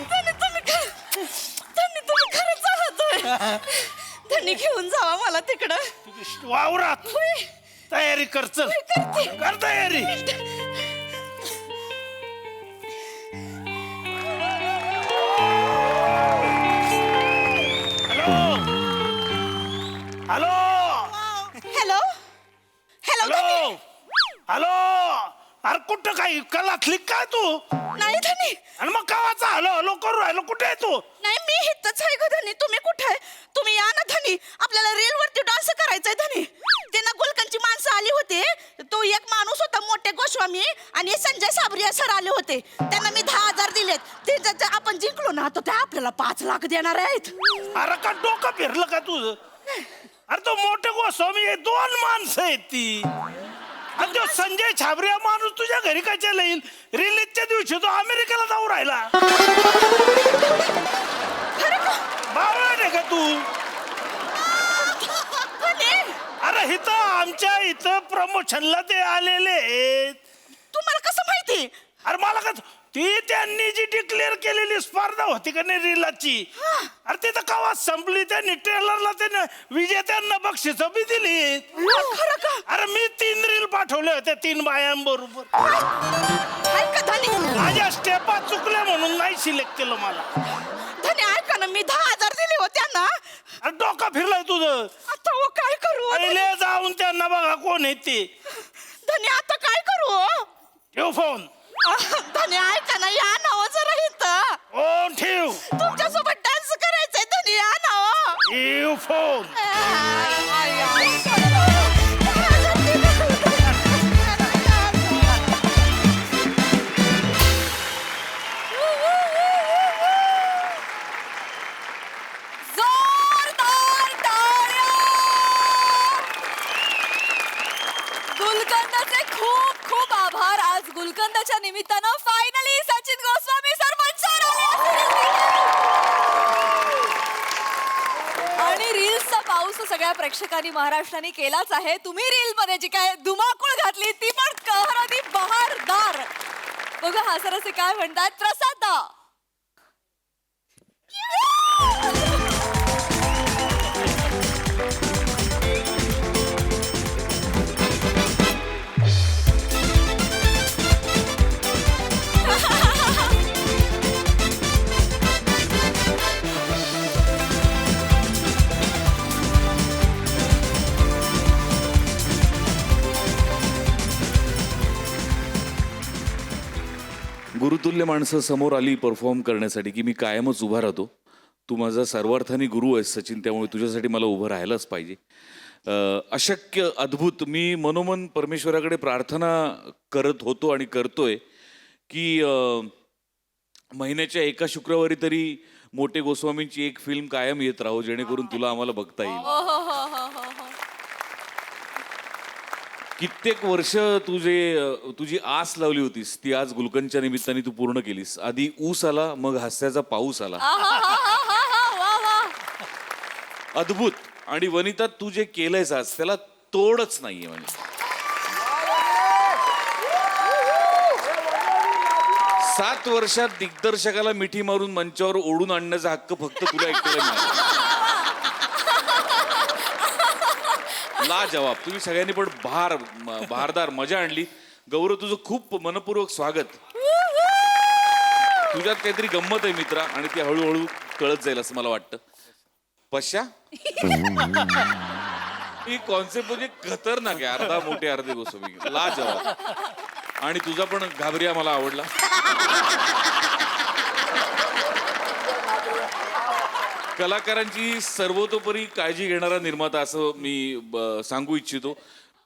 धने तुम्ही खरंच आहात. धने घेऊन जावा मला तिकडं. वावरात तयारी कर, चल कर तयारी. Hello hello hello hello hello. अरे कुठं काही कलातली काय तू? नाही धनी. आणि मग कावाचा हॅलो हॅलो करू राहिलो, कुठे आहे तू? नाही मी हितच आहे ग धनी. तुम्ही कुठे आहे? तुम्ही या ना धनी, आपल्याला रील वरती डान्स करायचंय धनी. ते ना गुलकंदची माणसं आली होते, तो एक माणूस होता मोठे गोस्वामी आणि संजय साबरिया सर आले होते. त्यांना मी 10,000 दिलेत. ते जर आपण जिंकलो ना तर ते आपल्याला 5 लाख देणार आहेत. अरे का डोकं फिरलं का तुझं? अरे तो मोठे गोस्वामी आहे, 2 माणसं आहेत ती. आणि तो संजय छाबरिया माणूस तुझ्या घरी कशाला येईल? रिलीजच्या दिवशी तो अमेरिकेला जाऊ राहिला. बावळा नाही का तू? अरे इथं आमच्या इथं प्रमोशनला ते आलेले आहेत. तुम्हाला कसं माहिती? अरे मला का ती त्यांनी जी डिक्लेअर केलेली स्पर्धा होती का नाही रिलाची, अरे तिथं कवा संपली. त्यांनी ट्रेलरला त्याने विजेत्यांना बक्षिस बी दिली. खरं का? अरे मी 3 रील पाठवले होते 3 बायांबरोबर. ऐका धनी, माझ्या स्टेपा चुकल्या म्हणून नाही सिलेक्ट केलं मला. धनी ऐका ना, मी 10,000 दिले होते ना. अरे डोका फिरलाय तुझं. आता हो काय करू? पहिले जाऊन त्यांना बघा कोण आहे ते. धनी आता काय करू? ठेव फोन. धनी ऐका ना, या ना हो जरा इथं. फोन ठेव. तुमच्यासोबत डान्स करायचंय धनी, या ना हो. ठेव फोन. जोरदार टाळ्या! गुलकंदचे खूप खूप आभार. आज गुलकंदच्या निमित्तानं फायनली सचिन गोस्वामी सर मंचावर आले आणि रील्सचा पाऊस सगळ्या प्रेक्षकांनी महाराष्ट्राने केलाच आहे. तुम्ही रील मध्ये जी काय धुमाकूळ घातली ती पण कहरानी बहारदार. बघा हा सर असे काय म्हणतात. प्रसाद दा. गुरुतुल्य माणसं समोर आली परफॉर्म करण्यासाठी की मी कायमच उभा राहतो. तू माझा सर्वार्थाने गुरु आहेस सचिन, त्यामुळे तुझ्यासाठी मला उभं राहायलाच पाहिजे. अशक्य अद्भुत. मी मनोमन परमेश्वराकडे प्रार्थना करत होतो आणि करतोय की महिन्याच्या एका शुक्रवारी तरी मोठे गोस्वामींची एक फिल्म कायम येत राहो, जेणेकरून तुला आम्हाला बघता येईल. कित्येक वर्ष तुझी आस लावली होतीस ती आज गुलकंदच्या निमित्ताने तू पूर्ण केलीस. आधी ऊस आला, मग हास्याचा पाऊस आला. अद्भुत. आणि वनिता तू जे केलंयस आज त्याला तोडच नाहीये. म्हणजे 7 वर्षात दिग्दर्शकाला मिठी मारून मंचावर ओढून आणण्याचा हक्क फक्त तुला एकट्याला मिळाला. लाजवाब. तुम्ही सगळ्यांनी पण भारदार मजा आणली. गौरव, तुझं खूप मनपूर्वक स्वागत. तुझ्यात काहीतरी गंमत आहे मित्रा, आणि ती हळूहळू कळत जाईल असं मला वाटतं. पश्या ही कॉन्सेप्ट म्हणजे खतरनाक आहे. अर्धा मोठे अर्धे गोस्वामी. लाजवाब. आणि तुझा पण घाबरिया मला आवडला. कलाकारांची सर्वतोपरी काळजी घेणारा निर्माता असं मी सांगू इच्छितो.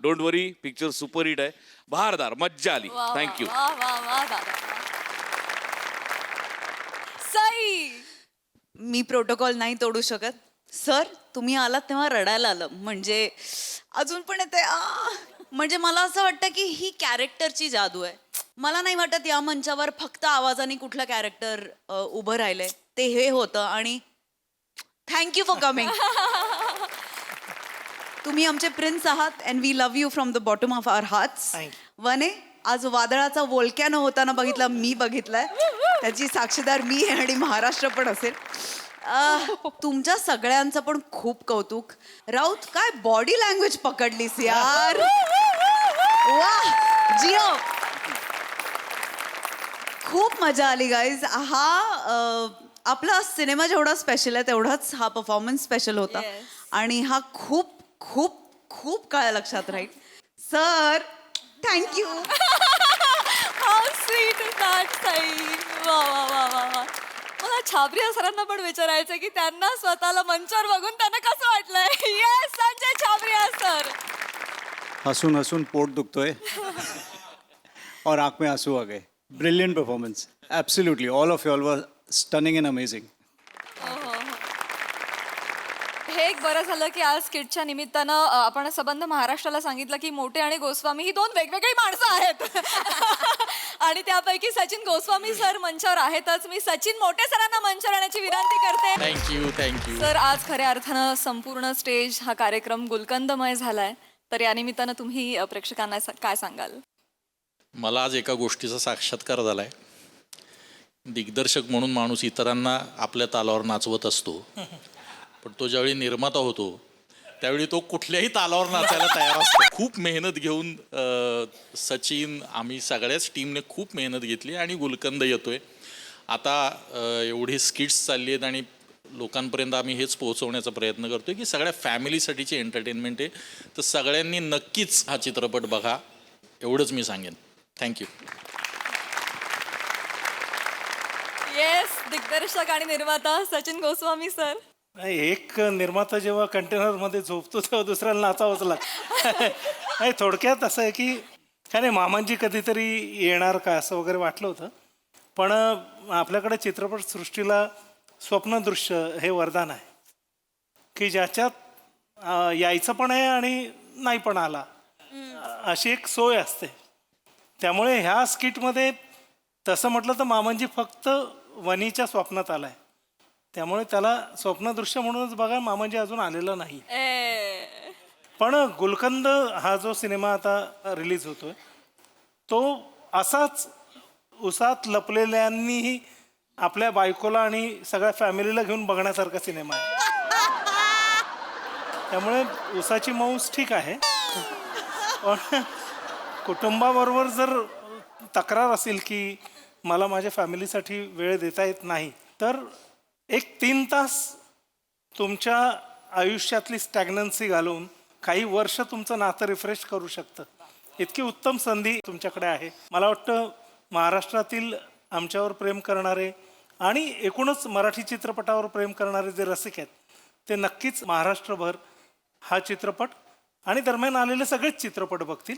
Don't worry, picture super hit आहे. बहारदार, मज्जा आली. थँक्यू. सई. मी प्रोटोकॉल नाही तोडू शकत. सर तुम्ही आलात तेव्हा रडायला आलं. म्हणजे अजून पण येते. म्हणजे मला असं वाटतं की ही कॅरेक्टरची जादू आहे. मला नाही वाटत या मंचावर फक्त आवाजाने कुठलं कॅरेक्टर उभं राहिलंय. ते हे होतं. आणि थँक्यू फॉर कमिंग. तुम्ही आमचे प्रिन्स आहात and we love you from the bottom of our hearts. वने, आज वादळाचा वोल्कॅनो होताना बघितला, मी बघितलाय. त्याची साक्षीदार मी आहे आणि महाराष्ट्र पण असेल. तुमच्या सगळ्यांचं पण खूप कौतुक. राऊत, काय बॉडी लँग्वेज पकडलीस यार. वा जिओ, खूप मजा आली गाईज. आपला सिनेमा जेवढा स्पेशल आहे तेवढाच हा परफॉर्मन्स स्पेशल होता. आणि हा खूप खूप खूप काळ लक्षात राहील. Sir thank you. मला छाबरिया सरांना पण विचारायचं की त्यांना स्वतःला मंचावर बघून त्यांना कसं वाटलंय. Yes, Sanjay Chhabria sir. हसून हसून पोट दुखतोय और आंख में आंसू आ गए. Brilliant performance. Absolutely all of you all were stunning end amazing. हे एक बरं झालं की आज किडच्या निमित्तानं आपण संबंध महाराष्ट्राला सांगितलं की मोठे आणि गोस्वामी ही 2 वेगवेगळी माणसं आहेत. आणि त्यापैकी सचिन गोस्वामी सर मंचावर आहेतच. मी सचिन मोठे सरांना मंचावर येण्याची विनंती करते. थँक्यू सर, आज खऱ्या अर्थानं संपूर्ण स्टेज हा कार्यक्रम गुलकंदमय झालाय, तर या निमित्तानं तुम्ही प्रेक्षकांना काय सांगाल? मला आज एका गोष्टीचा साक्षात्कार झालाय. दिग्दर्शक म्हणून माणूस इतरांना आपल्या तालावर नाचवत असतो, पण तो ज्यावेळी निर्माता होतो त्यावेळी तो कुठल्याही तालावर नाचायला तयार असतो. खूप मेहनत घेऊन सचिन, आम्ही सगळ्याच टीमने खूप मेहनत घेतली आणि गुलकंद येतोय. आता एवढी स्किट्स चालली आहेत आणि लोकांपर्यंत आम्ही हेच पोहोचवण्याचा प्रयत्न करतोय की सगळ्या फॅमिलीसाठीची एंटरटेनमेंट आहे. तर सगळ्यांनी नक्कीच हा चित्रपट बघा, एवढंच मी सांगेन. थँक्यू. येस, दिग्दर्शक आणि निर्माता सचिन गोस्वामी सर. नाही, एक निर्माता जेव्हा कंटेनरमध्ये झोपतो तेव्हा दुसऱ्याला नाचावंच लागतं. नाही, थोडक्यात असं आहे की काय नाही, मामांजी कधीतरी येणार का असं वगैरे वाटलं होतं, पण आपल्याकडे चित्रपटसृष्टीला स्वप्नदृश्य हे वरदान आहे की ज्याच्यात यायचं पण आहे आणि नाही पण आला अशी एक सोय असते. त्यामुळे ह्या स्किटमध्ये तसं म्हटलं तर मामांजी फक्त वनीच्या स्वप्नात आलाय, त्यामुळे त्याला स्वप्नदृश्य म्हणूनच बघा, मामांजी अजून आलेलं नाही. पण गुलकंद हा जो सिनेमा आता रिलीज होतोय तो असाच उसात लपलेल्यांनीही आपल्या बायकोला आणि सगळ्या फॅमिलीला घेऊन बघण्यासारखा सिनेमा आहे. त्यामुळे उसाची मौस ठीक आहे, पण कुटुंबाबरोबर जर तक्रार असेल की मला माझ्या फॅमिलीसाठी वेळ देता येत नाही, तर एक 3 तास तुमच्या आयुष्यातली स्टॅग्नन्सी घालवून काही वर्ष तुमचं नातं रिफ्रेश करू शकतं. इतकी उत्तम संधी तुमच्याकडे आहे. मला वाटतं महाराष्ट्रातील आमच्यावर प्रेम करणारे आणि एकूणच मराठी चित्रपटावर प्रेम करणारे जे रसिक आहेत ते नक्कीच महाराष्ट्रभर हा चित्रपट आणि दरम्यान आलेले सगळेच चित्रपट बघतील.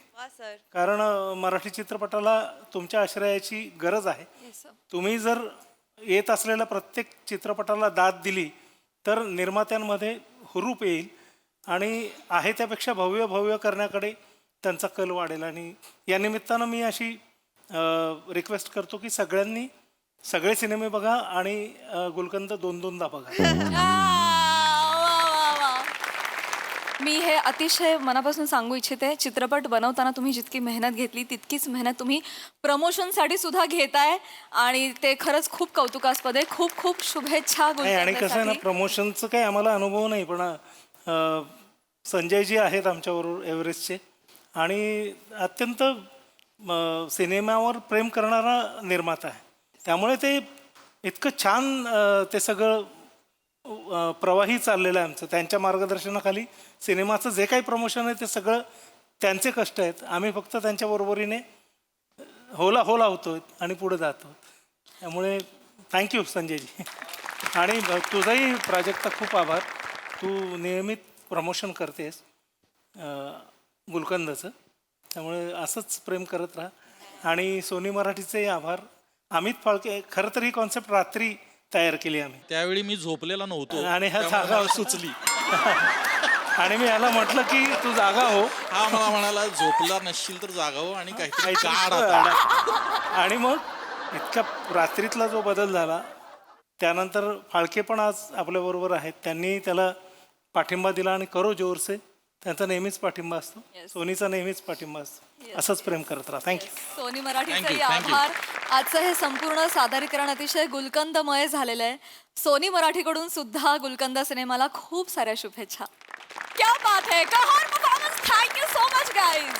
कारण मराठी चित्रपटाला तुमच्या आश्रयाची गरज आहे. तुम्ही जर येत असलेल्या प्रत्येक चित्रपटाला दाद दिली तर निर्मात्यांमध्ये हुरूप येईल आणि आहे त्यापेक्षा भव्य भव्य करण्याकडे त्यांचा कल वाढेल. आणि या निमित्तानं मी अशी रिक्वेस्ट करतो की सगळ्यांनी सगळे सिनेमे बघा आणि गुलकंद 2-2दा बघा. मी हे अतिशय मनापासून सांगू इच्छिते, चित्रपट बनवताना तुम्ही जितकी मेहनत घेतली तितकीच मेहनत तुम्ही प्रमोशनसाठी सुद्धा घेताय आणि ते खरंच खूप कौतुकास्पद आहे. खूप खूप शुभेच्छा. आणि कसं आहे ना, प्रमोशनचं काही आम्हाला अनुभव नाही, पण संजयजी आहेत आमच्याबरोबर एव्हरेस्टचे आणि अत्यंत सिनेमावर प्रेम करणारा निर्माता आहे. त्यामुळे ते इतकं छान ते सगळं प्रवाही चाललेलं आहे आमचं. त्यांच्या मार्गदर्शनाखाली सिनेमाचं जे काही प्रमोशन आहे ते सगळं त्यांचे कष्ट आहेत. आम्ही फक्त त्यांच्या बरोबरीने होला होतो आणि पुढे जातो. त्यामुळे थँक्यू संजयजी. आणि तुझाही प्राजक्ता खूप आभार. तू नियमित प्रमोशन करतेस गुलकंदचं, त्यामुळे असंच प्रेम करत राहा. आणि सोनी मराठीचे आभार. अमित फाळके, खरं तर ही कॉन्सेप्ट रात्री तयार केली आम्ही, त्यावेळी मी झोपलेला नव्हतो आणि ह्या जागा सुचली आणि मी याला म्हटलं की तू जागा हो. हा मला म्हणाला झोपला नसशील तर जागा हो आणि काहीतरी काढ आता. आणि मग इतक्या रात्रीतला जो बदल झाला त्यानंतर फाळके पण आज आपल्याबरोबर आहेत. त्यांनी त्याला पाठिंबा दिला आणि करो जोरसे, त्यांचा नेहमीच पाठिंबा असतो. सोनीचा नेहमीच पाठिंबा असतो. असंच प्रेम करत राहा. थँक्यू. सोनी मराठीचेही आभार. आजचं हे संपूर्ण सादरीकरण अतिशय गुलकंदमय झालेलं आहे. सोनी मराठीकडून सुद्धा गुलकंद सिनेमाला खूप साऱ्या शुभेच्छा. क्या बात है, कमाल performance. Thank you so much guys.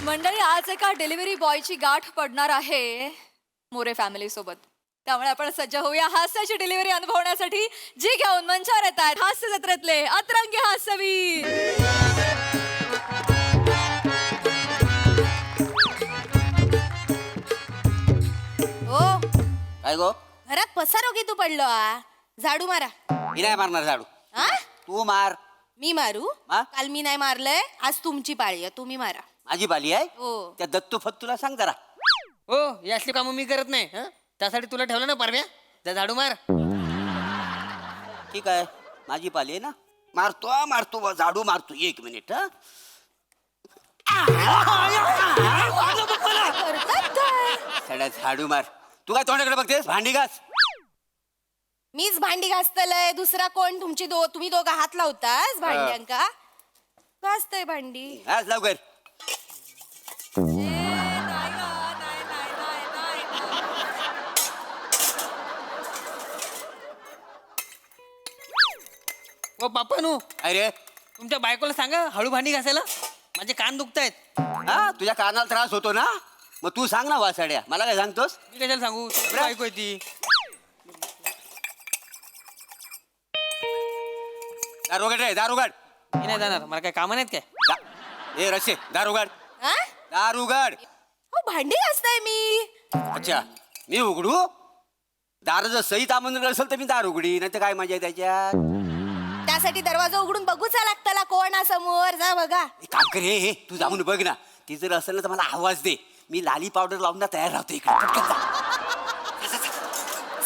मंडळी, आज एका डिलिव्हरी बॉयची गाठ पडणार आहे मोरे फॅमिली सोबत. त्यामुळे आपण सज्ज होऊया हास्याची डिलिव्हरी अनुभवण्यासाठी, जी घेऊन मंचावर येत आहेत हास्य जत्रेतले अतरंगी हास्यवीर. ओ काय गो, घरात पसारो की तू पडलो झाडू मारा. मी नाही मारणार झाडू, हा? तू मार. मी मारू? हा? काल मी नाही मारलंय, आज तुमची पाळी आहे, तुम्ही मारा. माझी बाली आहे. हो. त्या दत्तू फत्तूला सांग जरा. हो, यातली कामं मी करत नाही. हं? त्यासाठी तुला ठेवलं ना परव्या, जा झाडू मार. ठीक आहे, माझी पाली आहे ना. मारतो झाडू मारतो 1 मिनिट हा करतात काय सड्या झाडू मार. तू काय तोंडाकडे बघतेस? भांडी घास. मीच भांडी घासतलय दुसरा कोण तुम्ही दोघं हात लावतास भांड्यांका घासतय भांडी घास लवकर. ओ बापानू अरे तुमच्या बायकोला सांगा हळू भांडी घासायला माझे कान दुखतायत. हा तुझ्या कानाला त्रास होतो ना मग तू सांग ना वासाड्या मला काय सांगतोस? मी कशाला सांगू तुमची बायको आहे ती. दार उघड रे, दार उघड. मी नाही जाणार मला काय कामं नाहीत काय. ए रशे दार उघड. हा? दार उघड. हो, भांडी घासताय मी अच्छा मी उघडू? दार जर सहित आमंत्रण असेल तर मी दार उघडी नाही तर काय मजा आहे त्याच्यात. त्यासाठी दरवाजा उघडून बघूचा लागतला कोण समोर जा बघा. एक काम कर हे तू जाऊन बघ ना ती जर असेल ना तर मला आवाज दे मी लाली पावडर लावून ना तयार राहतो इकडे. पटकन जा.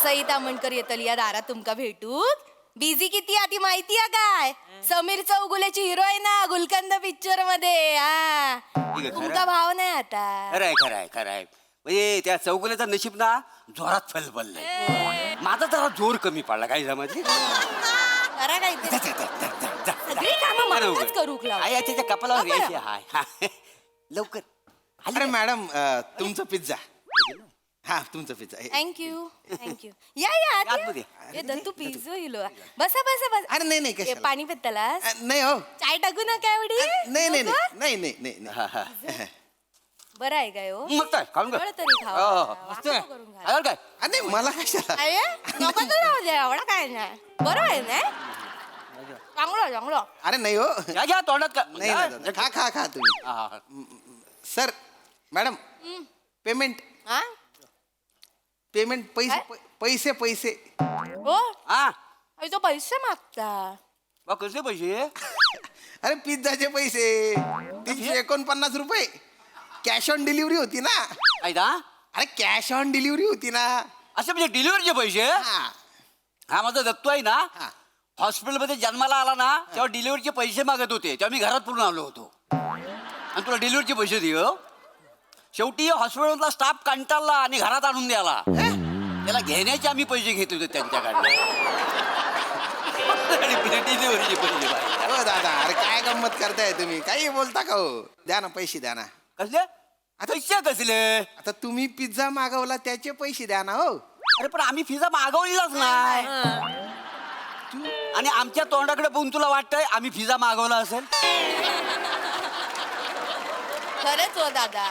सईता म्हणकर येतली या दारात तुमका भेटू बिझी किती आधी माहिती आहे काय समीर चौगुलेची हिरोईन गुलकंद पिक्चर मध्ये हा ठीक आहे, तुमका खरं. भाव नाही आता खरंय खरंय खरंय म्हणजे त्या चौगुल्याचा नशीब ना जोरात फलफललाय. माझा जरा जोर कमी पडला काही जमाची. करा काय ते. सगळी कामं मलाच करू लावा. आई त्याच्या कपालावर रेष आहे. हाय हाय. लवकर अरे मॅडम तुमचा पिझ्झा हा तुमचा पिझ्झा थँक्यू या या आतमध्ये. ये दत्तू पिझ्झो इलो बसा बसा बसा अरे नाही नाही ये कशाला पाणी पितलास नाही हो चाय टाकू नका एवढी नाही नाही नको? नाही नाही नाही नाही हा, हा. बरं आहे काय हो मग काय खाऊन घे. थोडं तरी खावा. हो, हो. वाटोळं करून घाला. अरे काय अरे मला कशाला अरे नको तर राहू दे एवढा काय नाही बरं आहे ना चांगलं अरे नाही हो घ्या, घ्या तोंडात का नाही नाही, नाही खा खा खा तुम्ही हा, हा. सर मॅडम पेमेंट हा पेमेंट पैसे काय? पैसे पैसे हो हा अरे तो पैसे मागता बा कसे पैसे अरे पिझ्झाचे पैसे 349 रुपये कॅश ऑन डिलिव्हरी होती ना. ऐदा अरे कॅश ऑन डिलिव्हरी होती ना. असे म्हणजे डिलिव्हरीचे पैसे हा हा माझा दत्तू आहे ना हा. हॉस्पिटलमध्ये जन्माला आला ना तेव्हा डिलिव्हरीचे पैसे मागत होते तेव्हा मी घरात पूर्ण आलो होतो आणि तुला डिलिव्हरीचे पैसे दे हो. शेवटी हॉस्पिटलमधला स्टाफ कंटाळला आणि घरात आणून द्याला त्याला घेण्याचे आम्ही पैसे घेत होते त्यांच्याकडे डिलिव्हरीचे पैसे पाहिजे. हो दादा अरे काय गंमत करताय तुम्ही काही बोलता का हो द्या ना पैसे द्या ना. कसले पैसे कसले आता तुम्ही पिझ्झा मागवला त्याचे पैसे द्या ना हो. अरे पण आम्ही पिझ्झा मागवलेलाच नाही आणि आमच्या तोंडाकडे बघून तुला वाटतंय आम्ही पिझ्झा मागवला असेल. खरंच हो दादा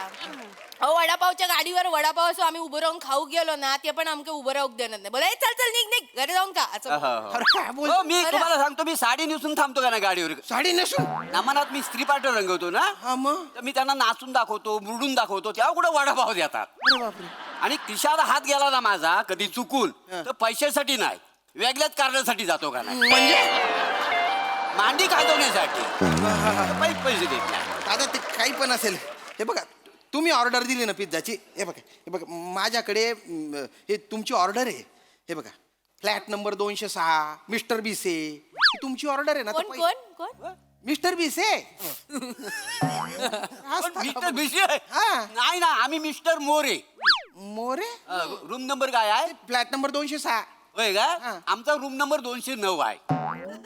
अहो वडापावच्या गाडीवर वडापाव असो आम्ही उभं राहून खाऊ गेलो ना ते पण आमके उभं राहून देणार नाही बोला चल चल निघ निघ घरी जाऊन का असं अरे काय बोल हो मी तुम्हाला सांगतो मी साडी नेसून थांबतो का ना गाडीवर साडी नसून नमनात मी स्त्री पाठ रंगवतो ना हा मग तर मी त्यांना नाचून दाखवतो मुरडून दाखवतो तेव्हा कुठं वडापाव देतात. अरे बापरे आणि खिशाला हात गेला ना माझा कधी चुकून तर पैशासाठी नाही वेगळ्याच कारणासाठी जातो का नाही म्हणजे मांडी खाजवण्यासाठी पैसे देत नाही. दादा ते काही पण असेल हे बघा तुम्ही ऑर्डर दिली ना पिझ्झाची हे बघा माझ्याकडे हे तुमची ऑर्डर आहे हे बघा फ्लॅट नंबर 206 मिस्टर बीसे ही तुमची ऑर्डर आहे ना कोण कोण कोण मिस्टर बीसे मिस्टर भिसे नाही ना आम्ही mister More. More room number काय आहे? फ्लॅट नंबर 206 होय का आमचा रूम नंबर 209 आहे.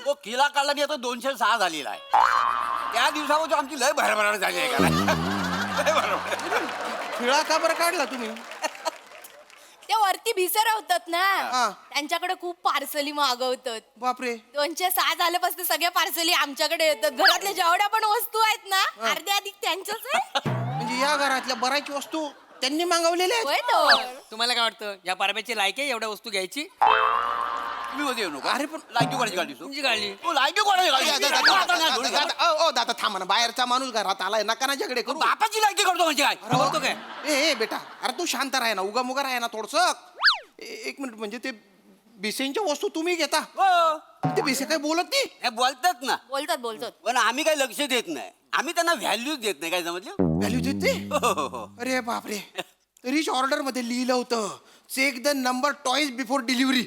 तो किला काढला मी आता 206 झालेला आहे. त्या दिवसामध्ये आमची लय भरभराट झाली आहे का खिळा का बरं काढला तुम्ही ते वरती भिसर होतात हा. ना त्यांच्याकडे खूप पार्सली मागवतात बापरे 206 झाल्यापासून सगळ्या पार्सली आमच्याकडे येतात घरातल्या जेवढ्या पण वस्तू आहेत ना अर्ध्या अधिक त्यांच्याच आहे म्हणजे या घरातल्या बऱ्याच वस्तू त्यांनी मागवलेल्या आहेत. होय तो तुम्हाला काय वाटतं या पारब्याची लायक आहे एवढ्या वस्तू घ्यायची. तुम्ही होते येऊ नका अरे पण लायकी कोणाची गाडी तुमची गाडी तू लायकी कोणाची गाडी दादा थांबा ना बाहेरचा माणूस घरात आलाय नका ना झगडे करू. बापाची लायकी करतो म्हणजे काय बोलतो काय ए बेटा अरे तू शांत राह ना उगा मुगा राह ना थोडस एक मिनिट म्हणजे ते बिसेंच्या वस्तू तुम्ही घेता हो ते बिसे काय बोलत नाही हे बोलतात ना बोलतात पण आम्ही काही लक्ष देत नाही आम्ही त्यांना व्हॅल्यू देत नाही काय समजलं. व्हॅल्यू देते हो, हो, हो. अरे बापरे रिच ऑर्डर मध्ये लिहिलं होतं check the number toys before delivery.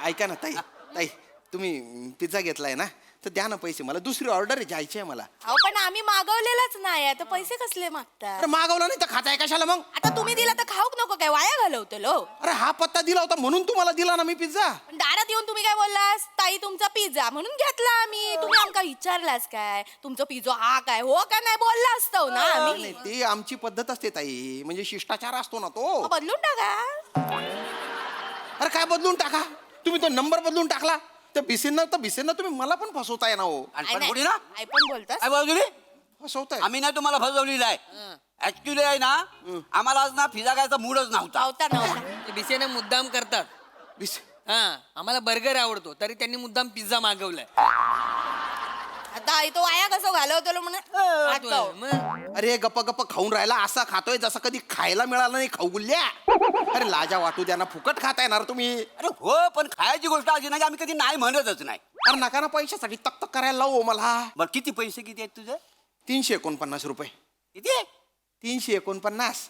ऐका ना ताई ताई तुम्ही पिझ्झा घेतलाय ना तर द्या ना पैसे मला दुसरी ऑर्डर घ्यायची आहे मला. अहो पण आम्ही मागवलेलाच नाही आता पैसे कसले मागता? अरे मागवला नाही तर खाताय कशाला मग? आता तुम्ही दिला तर खाऊक नको काय वाया घालवतो. अरे हा पत्ता दिला होता म्हणून तुम्हाला दिला ना मी पिझ्झा. पण दारात येऊन तुम्ही काय बोललास? ताई तुमचा पिझ्झा म्हणून घेतला आम्ही. तुम्ही आमका विचारलास काय तुमचं पिझ्झा हा काय हो का नाही बोलला असतो ना आम्ही. नाही ती आमची पद्धत असते ताई म्हणजे शिष्टाचार असतो ना तो. मग बदलून टाका. अरे काय बदलून टाका? तुम्ही तो नंबर बदलून टाकला तर भिसेंना तुम्ही मला पण फसवताय ना हो. आणि पण कोणी ना आई पण बोलतात. काय बाजूली फसवताय. आम्ही नाही तुम्हाला फसवलेलं आहे ऍक्च्युली आहे ना आम्हाला आज ना पिझ्झा खायचा मूडच नव्हता. ते बिसेने मुद्दाम करतात. हा आम्हाला बर्गर आवडतो तरी त्यांनी मुद्दाम पिझ्झा मागवलाय. आता आई तो वाया कसं घालवतो म्हणून. अरे गप्प गप्प खाऊन राहिला असा खातोय जसं कधी खायला मिळालं नाही खाऊ गुल्ल्या. अरे लाजा वाटू द्या ना फुकट खाता येणार तुम्ही. अरे हो पण खायची गोष्ट अशी ना की आम्ही कधी नाही म्हणतच नाही. अरे नका ना पैशासाठी तक तक करायला लावू मला. बरं किती पैसे किती आहेत तुझे? 349 रुपये. किती? 349.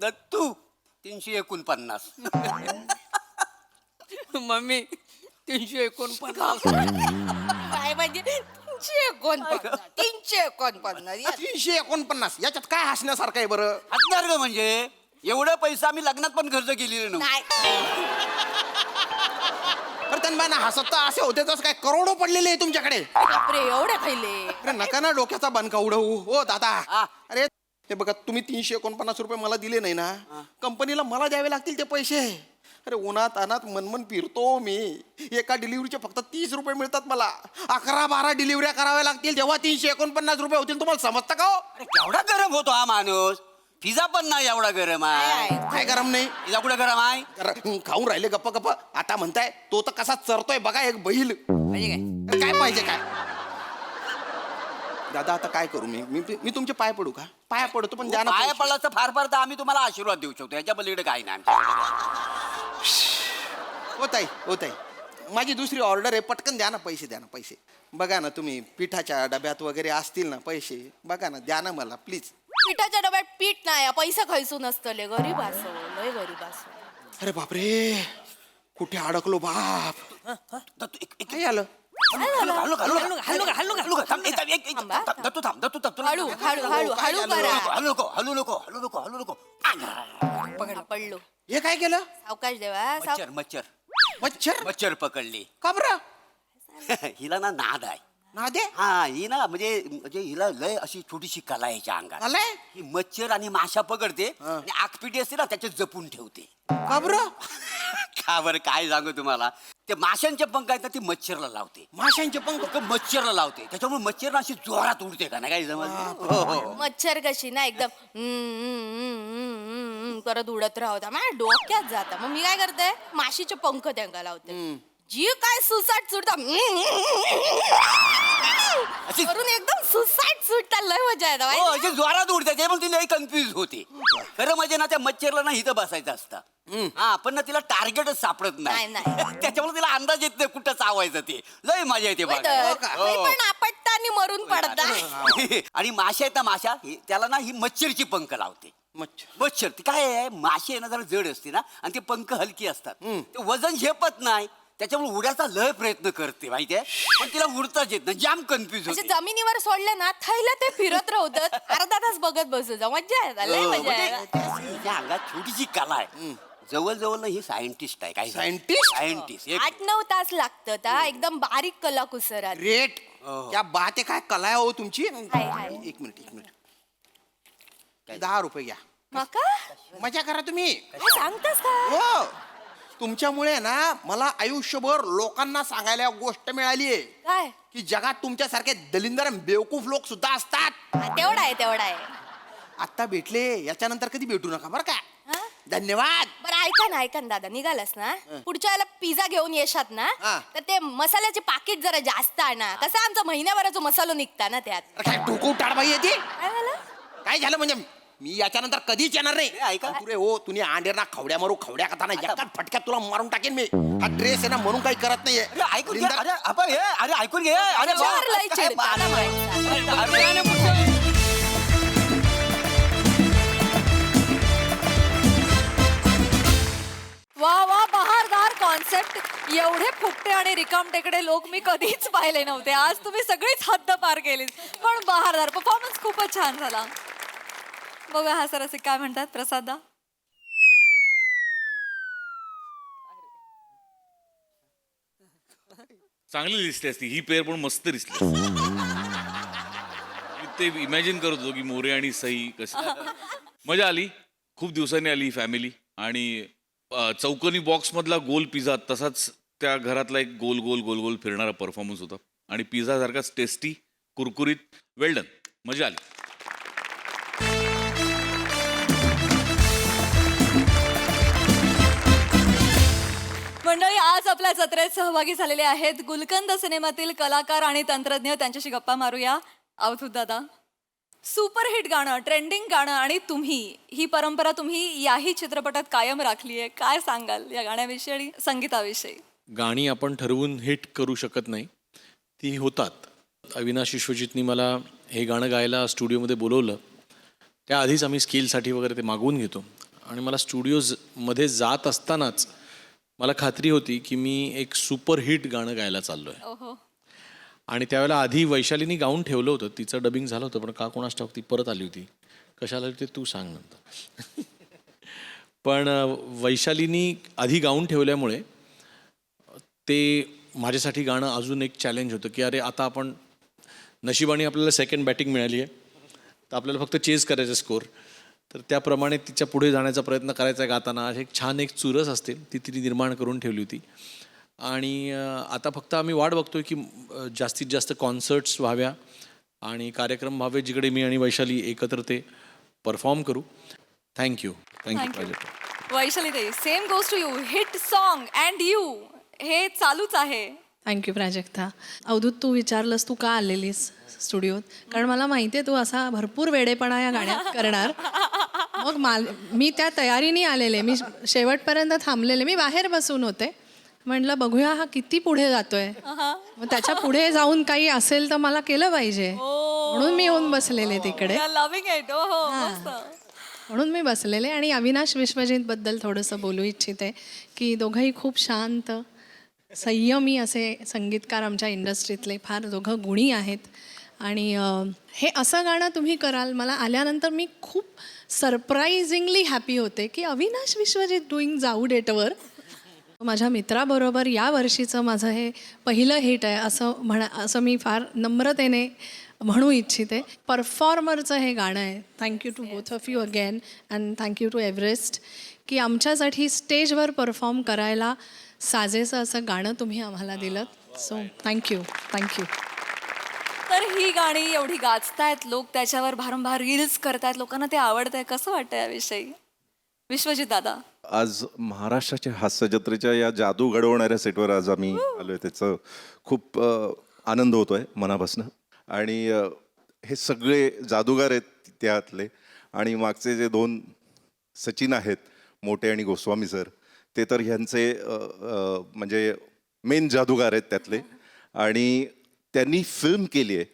दत्तू 349. मम्मी 349. काय म्हणजे 349. 349 याच्यात काय हसण्यासारखं आहे बरं? हसणार ग म्हणजे एवढं पैसा आम्ही लग्नात पण खर्च केलेले नव्हते. अरे त्यांना हसत तर असे होते तसं काय करोडो पडलेले आहे तुमच्याकडे. बापरे एवढे खाल्ले. अरे नका ना डोक्याचा बनका उडवू हो दादा. अरे हे बघा तुम्ही 349 रुपये मला दिले नाही ना कंपनीला मला द्यावे लागतील ते पैसे. अरे उन्हात अनात मनमन फिरतो मी. एका डिलिव्हरीचे फक्त 30 रुपये मिळतात मला. 11-12 डिलिव्हऱ्या कराव्या लागतील तेव्हा 349 रुपये होतील. तुम्हाला समजतं का हो? अरे केवढा गरम होतो हा माणूस. पिझ्झा पण नाही एवढा गरम आहे. काय गरम नाही? पिझ्झा कुठे गरम आहे? खाऊन राहिले गप्प गप्प. आता म्हणताय तो तर कसा चरतोय बघा एक बैल. काय पाहिजे काय दादा आता काय करू मी तुमचे पाय पडू का? पाया पडतो पण द्या ना पाया पैसे. पडला तर फार फार तर आम्ही तुम्हाला आशीर्वाद देऊ शकतो याच्या पलीकडे काही नाही आमच्याकडे. होत आहे माझी दुसरी ऑर्डर आहे पटकन द्या ना पैसे. द्या ना पैसे. बघा ना तुम्ही पिठाच्या डब्यात वगैरे असतील ना पैसे बघा ना द्या ना मला प्लीज. पिठाच्या डब्यात पीठ नाही पैसे खायचो नसतले. गरीब असो लय गरीब असो. अरे बापरे कुठे अडकलो बाप. काय आलं? पडलो. हे काय केलं? सावकाश देवा. मच्छर मच्छर मच्छर मच्छर पकडली. का बरं? हिला ना नाद आहे. नाद आहे? हा ही ना म्हणजे हिला लय अशी छोटीशी कला आहे याच्या अंगात. आलाय ही मच्छर आणि माशा पकडते आणि आगपिटी असते ना त्याच्यात जपून ठेवते. का बरं? का बरं काय सांगू तुम्हाला ते माशांचे पंख आहेत ना ती मच्छरला लावते. माशांचे पंख मच्छरला लावते त्याच्यामुळे मच्छर ना अशी जोरात उडते का ना काही समज. मच्छर कशी ना एकदम करत उडत राहता माझ्या डोक्यात जाता. मग मी काय करते माशीचे पंख त्यांना लावते. जी काय सुसाट सुटता करून एकदम सुसाट सुटता लय मजा येते. जोरात उडते ते पण ती लय कन्फ्युज होते. खरं म्हणजे ना त्या मच्छरला ना इथं बसायचं असतं. हा पण ना तिला टार्गेटच सापडत नाही त्याच्यामुळे तिला अंदाज येत नाही कुठं चावायचं ते. लय मजा येते पण आपटता आणि मरून पडता. आणि माशा आहेत ना माशा त्याला ना ही मच्छरची पंख लावते. मच्छर ती काय आहे माशी आहे ना जरा जड असते ना आणि ते पंख हलकी असतात. ते वजन झेपत नाही त्याच्यामुळे उड्याचा लय प्रयत्न करते माहितीये पण तिला उडताच येत नाही. जाम कन्फ्युज होते. जमिनीवर सोडले ना थैला ते फिरत राहतात. अर्धा तास बघत बसू जा मजा येतात. लय मजा येते. अंगात छोटीशी कला आहे. जवळ ना ही सायंटिस्ट आहे. काय सायंटिस्ट 8-9 तास लागतात. एकदम बारीक कला कुसर रेट त्या बाते काय कला आहे हो तुमची. एक मिनिट 10 रुपये घ्या. मजा करा तुम्ही. सांगतास का? हो तुमच्यामुळे ना मला आयुष्यभर लोकांना सांगायला गोष्ट मिळाली आहे काय की जगात तुमच्यासारखे दलिंदर बेवकूफ लोक सुद्धा असतात. तेवढा आहे. आता भेटले याच्यानंतर कधी भेटू नका बरं का. धन्यवाद. बरं ऐका ना दादा निघालास ना पुढच्या वेळेला पिझ्झा घेऊन येशात ना तर ते मसाल्याचे पाकिट जरा जास्त आणा. कसं आमचा महिन्याभराचा मसाला निघता ना त्यात. काय डोकं टाळबाई येते. काय झालं म्हणजे मी याच्यानंतर कधीच येणार नाही. ऐका तुरे हो तुम्ही अंडेर खवड्या मारू खवड्या कथा ना एकाच फटक्यात तुला मारून टाकेन मी. हा ड्रेस आहे ना म्हणून काही करत नाहीये. ऐकून घे. अरे ऐकून घे. वा वा बहारदार कॉन्सेप्ट एवढे फुकटे आणि रिकामटेकडे लोक मी कधीच पाहिले नव्हते. आज तुम्ही सगळीच हद्द पार केलीत. पण बहारदार परफॉर्मन्स खूपच छान झाला. बघूया हा सरसे काय म्हणतात प्रसादा. चांगली दिसते असती ही पेअर, पण मस्त दिसली. मी ते इमॅजिन करत होतो की मोरे आणि सई कशी. मजा आली. खूप दिवसांनी आली फॅमिली. आणि चौकोनी बॉक्स मधला गोल पिझ्झा तसाच त्या घरातला एक गोल गोल गोल गोल फिरणारा परफॉर्मन्स होता. आणि पिझ्झा सारखाच टेस्टी, कुरकुरीत, वेल डन. मजा आली. मंडळी, आज आपल्या जत्रेत सहभागी झालेले आहेत गुलकंद सिनेमातील कलाकार आणि तंत्रज्ञ. त्यांच्याशी गप्पा मारूया. अवधूत दादा, सुपरहिट गाणं, ट्रेंडिंग गाणं आणि तुम्ही, ही परंपरा तुम्ही याही चित्रपटात कायम राखली आहे. काय सांगाल या गाण्याविषयी आणि संगीताविषयी? गाणी आपण ठरवून हिट करू शकत नाही, ती होतात. अविनाश विश्वजितनी मला हे गाणं गायला स्टुडिओमध्ये बोलवलं. त्याआधीच आम्ही स्किलसाठी वगैरे ते मागवून घेतो. आणि मला स्टुडिओमध्ये जात असतानाच मला खात्री होती की मी एक सुपरहिट गाणं गायला चाललो आहे. ओहो. आणि त्यावेळेला आधी वैशालीनी गाऊन ठेवलं होतं, तिचं डबिंग झालं होतं, पण का कोणास ठाऊक ती परत आली होती. कशाला आली ते तू सांग नंतर. पण वैशालीनी आधी गाऊन ठेवल्यामुळे ते माझ्यासाठी गाणं अजून एक चॅलेंज होतं की अरे आता आपण नशिबाने आपल्याला सेकंड बॅटिंग मिळाली आहे, तर आपल्याला फक्त चेस करायचं स्कोर. तर त्याप्रमाणे तिच्या पुढे जाण्याचा प्रयत्न करायचा गाताना. एक छान एक चुरस असते ती तिने निर्माण करून ठेवली होती. आणि आता फक्त आम्ही वाट बघतोय की जास्तीत जास्त कॉन्सर्ट्स व्हाव्या आणि कार्यक्रम व्हावे जिकडे मी आणि वैशाली एकत्र ते परफॉर्म करू. थँक्यू. वैशाली ताई, same goes to you. Hit song and you, हे चालूच आहे. थँक्यू प्राजक्ता. अवधूत, तू विचारलंस तू का आलेलीस स्टुडिओत, कारण मला माहिती आहे तू असा भरपूर वेडेपणा या गाण्यात करणार. मग मी त्या तयारीने आलेले, मी शेवटपर्यंत थांबलेले, मी बाहेर बसून होते. म्हटलं बघूया हा किती पुढे जातोय, मग त्याच्या पुढे जाऊन काही असेल तर मला केलं पाहिजे, म्हणून मी येऊन बसलेले तिकडे. म्हणून मी बसलेले. आणि अविनाश विश्वजित बद्दल थोडंसं बोलू इच्छिते की दोघंही खूप शांत, संयमी असे संगीतकार आमच्या इंडस्ट्रीतले, फार दोघं गुणी आहेत. आणि हे असं गाणं तुम्ही कराल, मला आल्यानंतर मी खूप सरप्राइझिंगली हॅपी होते की अविनाश विश्वजित डुईंग जाऊ डेटवर. माझ्या मित्राबरोबर या वर्षीचं माझं हे पहिलं हिट आहे असं मी फार नम्रतेने म्हणू इच्छिते. परफॉर्मरचं हे गाणं आहे. Thank you to both of you again and thank you to Everest की आमच्यासाठी स्टेजवर परफॉर्म करायला साजेसं असं गाणं तुम्ही आम्हाला दिलं. So thank you. तर ही गाणी एवढी गाजतायत, लोक त्याच्यावर भारंभार रील्स करतायत, लोकांना ते आवडतंय. कसं वाटतं याविषयी विश्वजित दादा? आज महाराष्ट्राच्या हास्य जत्रेच्या या जादू घडवणाऱ्या सेटवर आज आम्ही आलोय, त्याचं खूप आनंद होतोय मनापासून. आणि हे सगळे जादूगार आहेत त्यातले. आणि मागचे जे दोन सचिन आहेत, मोठे आणि गोस्वामी सर, ते तर ह्यांचे म्हणजे मेन जादूगार आहेत त्यातले. आणि त्यांनी फिल्म केली आहे.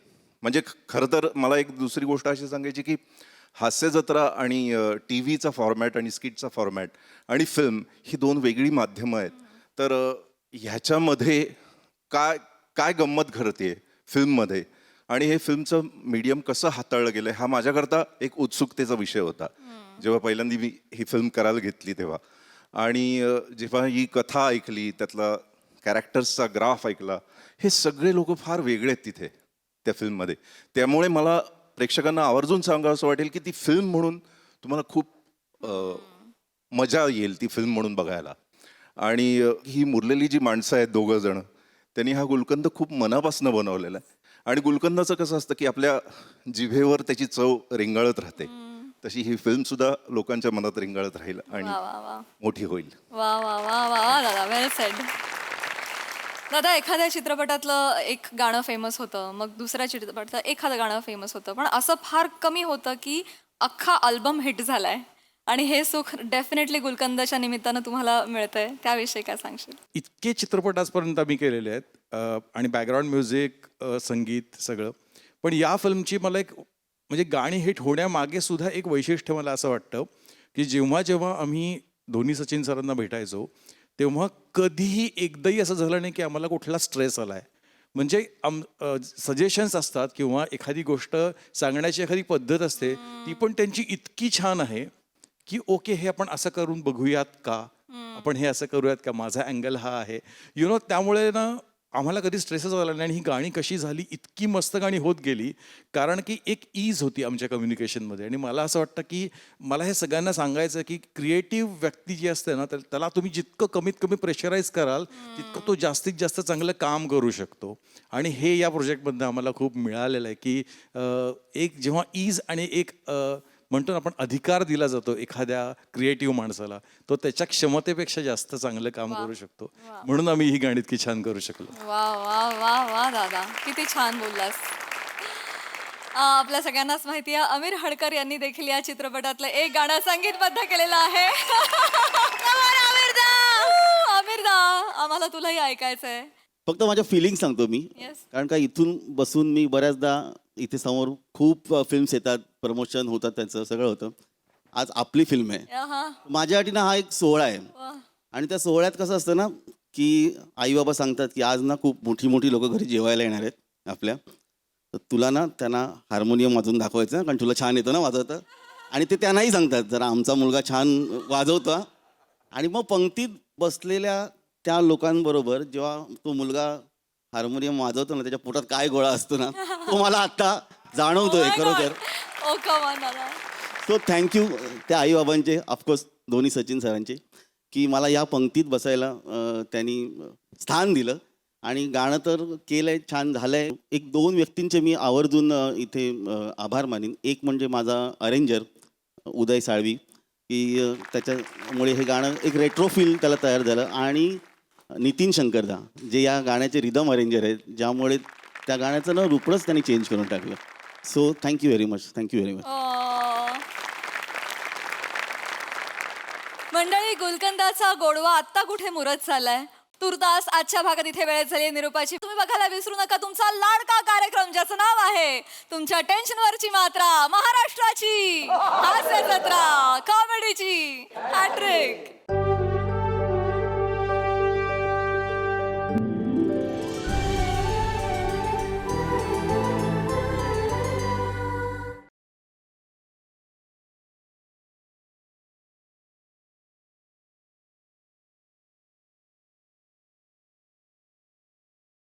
म्हणजे खरं तर मला एक दुसरी गोष्ट अशी सांगायची की हास्य जत्रा आणि टी व्हीचा फॉर्मॅट आणि स्किटचा फॉर्मॅट आणि फिल्म ही दोन वेगळी माध्यमं आहेत. तर ह्याच्यामध्ये काय काय गंमत घडते फिल्ममध्ये आणि हे फिल्मचं मीडियम कसं हाताळलं गेलं हा माझ्याकरता एक उत्सुकतेचा विषय होता जेव्हा पहिल्यांदा मी ही फिल्म करायला घेतली तेव्हा. आणि जेव्हा ही कथा ऐकली, त्यातला कॅरेक्टर्सचा ग्राफ ऐकला, हे सगळे लोक फार वेगळे आहेत तिथे त्या फिल्ममध्ये. त्यामुळे मला प्रेक्षकांना आवर्जून सांगावं असं वाटेल की ती फिल्म म्हणून तुम्हाला खूप मजा येईल ती फिल्म म्हणून बघायला. आणि ही मुरलेली जी माणसं आहेत दोघं जण, त्यांनी हा गुलकंद खूप मनापासून बनवलेला आहे. आणि गुलकंदाचं कसं असतं की आपल्या जिभेवर त्याची चव रेंगाळत राहते, तशी ही फिल्म सुद्धा लोकांच्या मनात रेंगाळत राहील आणि मोठी होईल. वा वा वा वा दादा, वेल सेड. दादा, एखाद्या चित्रपटातलं एक गाणं फेमस होतं, मग दुसऱ्या चित्रपटातलं एखादं गाणं फेमस होतं, पण असं फार कमी होतं की अख्खा अल्बम हिट झालाय. आणि हे सुख डेफिनेटली गुलकंदाच्या निमित्तानं तुम्हाला मिळतंय. त्याविषयी काय सांगशील? इतके चित्रपट आजपर्यंत आम्ही केलेले आहेत आणि बॅकग्राऊंड म्युझिक, संगीत सगळं. पण या फिल्मची मला एक म्हणजे गाणी हिट होण्यामागे सुद्धा एक वैशिष्ट्य मला असं वाटतं की जेव्हा जेव्हा आम्ही धोनी सचिन सरांना भेटायचो तेव्हा कधीही एकदाही असं झालं नाही की आम्हाला कुठला स्ट्रेस आला आहे. म्हणजे सजेशन्स असतात किंवा एखादी गोष्ट सांगण्याची एखादी पद्धत असते, ती पण त्यांची इतकी छान आहे की ओके हे आपण असं करून बघूयात का, आपण हे असं करूयात का, माझा अँगल हा आहे, त्यामुळे ना आम्हाला कधी स्ट्रेसच आला नाही. आणि ही गाणी कशी झाली, इतकी मस्त गाणी होत गेली कारण की एक ईज होती आमच्या कम्युनिकेशनमध्ये. आणि मला असं वाटतं की मला हे सगळ्यांना सांगायचं की क्रिएटिव्ह व्यक्ती जी असते ना, त्याला तुम्ही जितकं कमीत कमी प्रेशराईज कराल तितकं तो जास्तीत जास्त चांगलं काम करू शकतो. आणि हे या प्रोजेक्टमधनं आम्हाला खूप मिळालेलं आहे की एक जेव्हा ईज आणि एक म्हणतो ना आपण अधिकार दिला जातो एखाद्या क्रिएटिव्ह माणसाला, तो त्याच्या क्षमतेपेक्षा जास्त चांगलं काम करू शकतो. म्हणून आम्ही ही गाणी इतकी छान करू शकलो. वा वा वा वा दादा, किती छान बोललास. आपल्या सगळ्यांनाच माहिती आहे अमीर हडकर यांनी देखील या चित्रपटातलं एक गाणं संगीतबद्ध केलेलं आहे. आमिरदा, आम्हाला तुलाही ऐकायचंय. फक्त माझ्या फिलिंग सांगतो मी, Yes. कारण का इथून बसून मी बऱ्याचदा इथे समोर खूप फिल्म्स येतात, प्रमोशन होतात, त्यांचं सगळं होतं. आज आपली फिल्म आहे. आहा. माझ्यासाठी ना हा एक सोहळा आहे. वा. आणि त्या सोहळ्यात कसं असतं ना की आई बाबा सांगतात की आज ना खूप मोठी मोठी लोक घरी जेवायला येणार आहेत आपल्या, तर तुला ना त्यांना हार्मोनियम वाजवून दाखवायचं, कारण तुला छान येतं ना वाजवतं. आणि ते त्यांनाही सांगतात जरा आमचा मुलगा छान वाजवतो. आणि मग पंक्तीत बसलेल्या त्या लोकांबरोबर जेव्हा तो मुलगा हार्मोनियम वाजवतो ना, त्याच्या पोटात काय गोळा असतो ना, तो मला आता जाणवतोय खरोखर. ओ कमान दादा. सो थँक्यू त्या आईबाबांचे, ऑफकोर्स दोन्ही सचिन सरांचे, की मला या पंक्तीत बसायला त्यांनी स्थान दिलं. आणि गाणं तर केलंय, छान झालंय. एक दोन व्यक्तींचे मी आवर्जून इथे आभार मानीन. एक म्हणजे माझा अरेंजर उदय साळवी, की त्याच्यामुळे हे गाणं एक रेट्रो फील त्याला तयार झालं. आणि नितीन शंकरदा जे या गाण्याचे रिदम अरेंजर आहेत, ज्यामुळे त्या गाण्याचं ना रूपच त्यांनी चेंज करून टाकलं. So thank you very much, thank you very much. मंडळी, गुलकंदाचा गोडवा आत्ता कुठे मुरत चाललाय. तुर्तास आजच्या भागात इथे वेळेत झाली निरूपाची. तुम्ही बघायला विसरू नका तुमचा लाडका कार्यक्रम ज्याचं नाव आहे तुमच्या टेन्शनवरची मात्रा, महाराष्ट्राची हास्य जत्रा, कॉमेडीची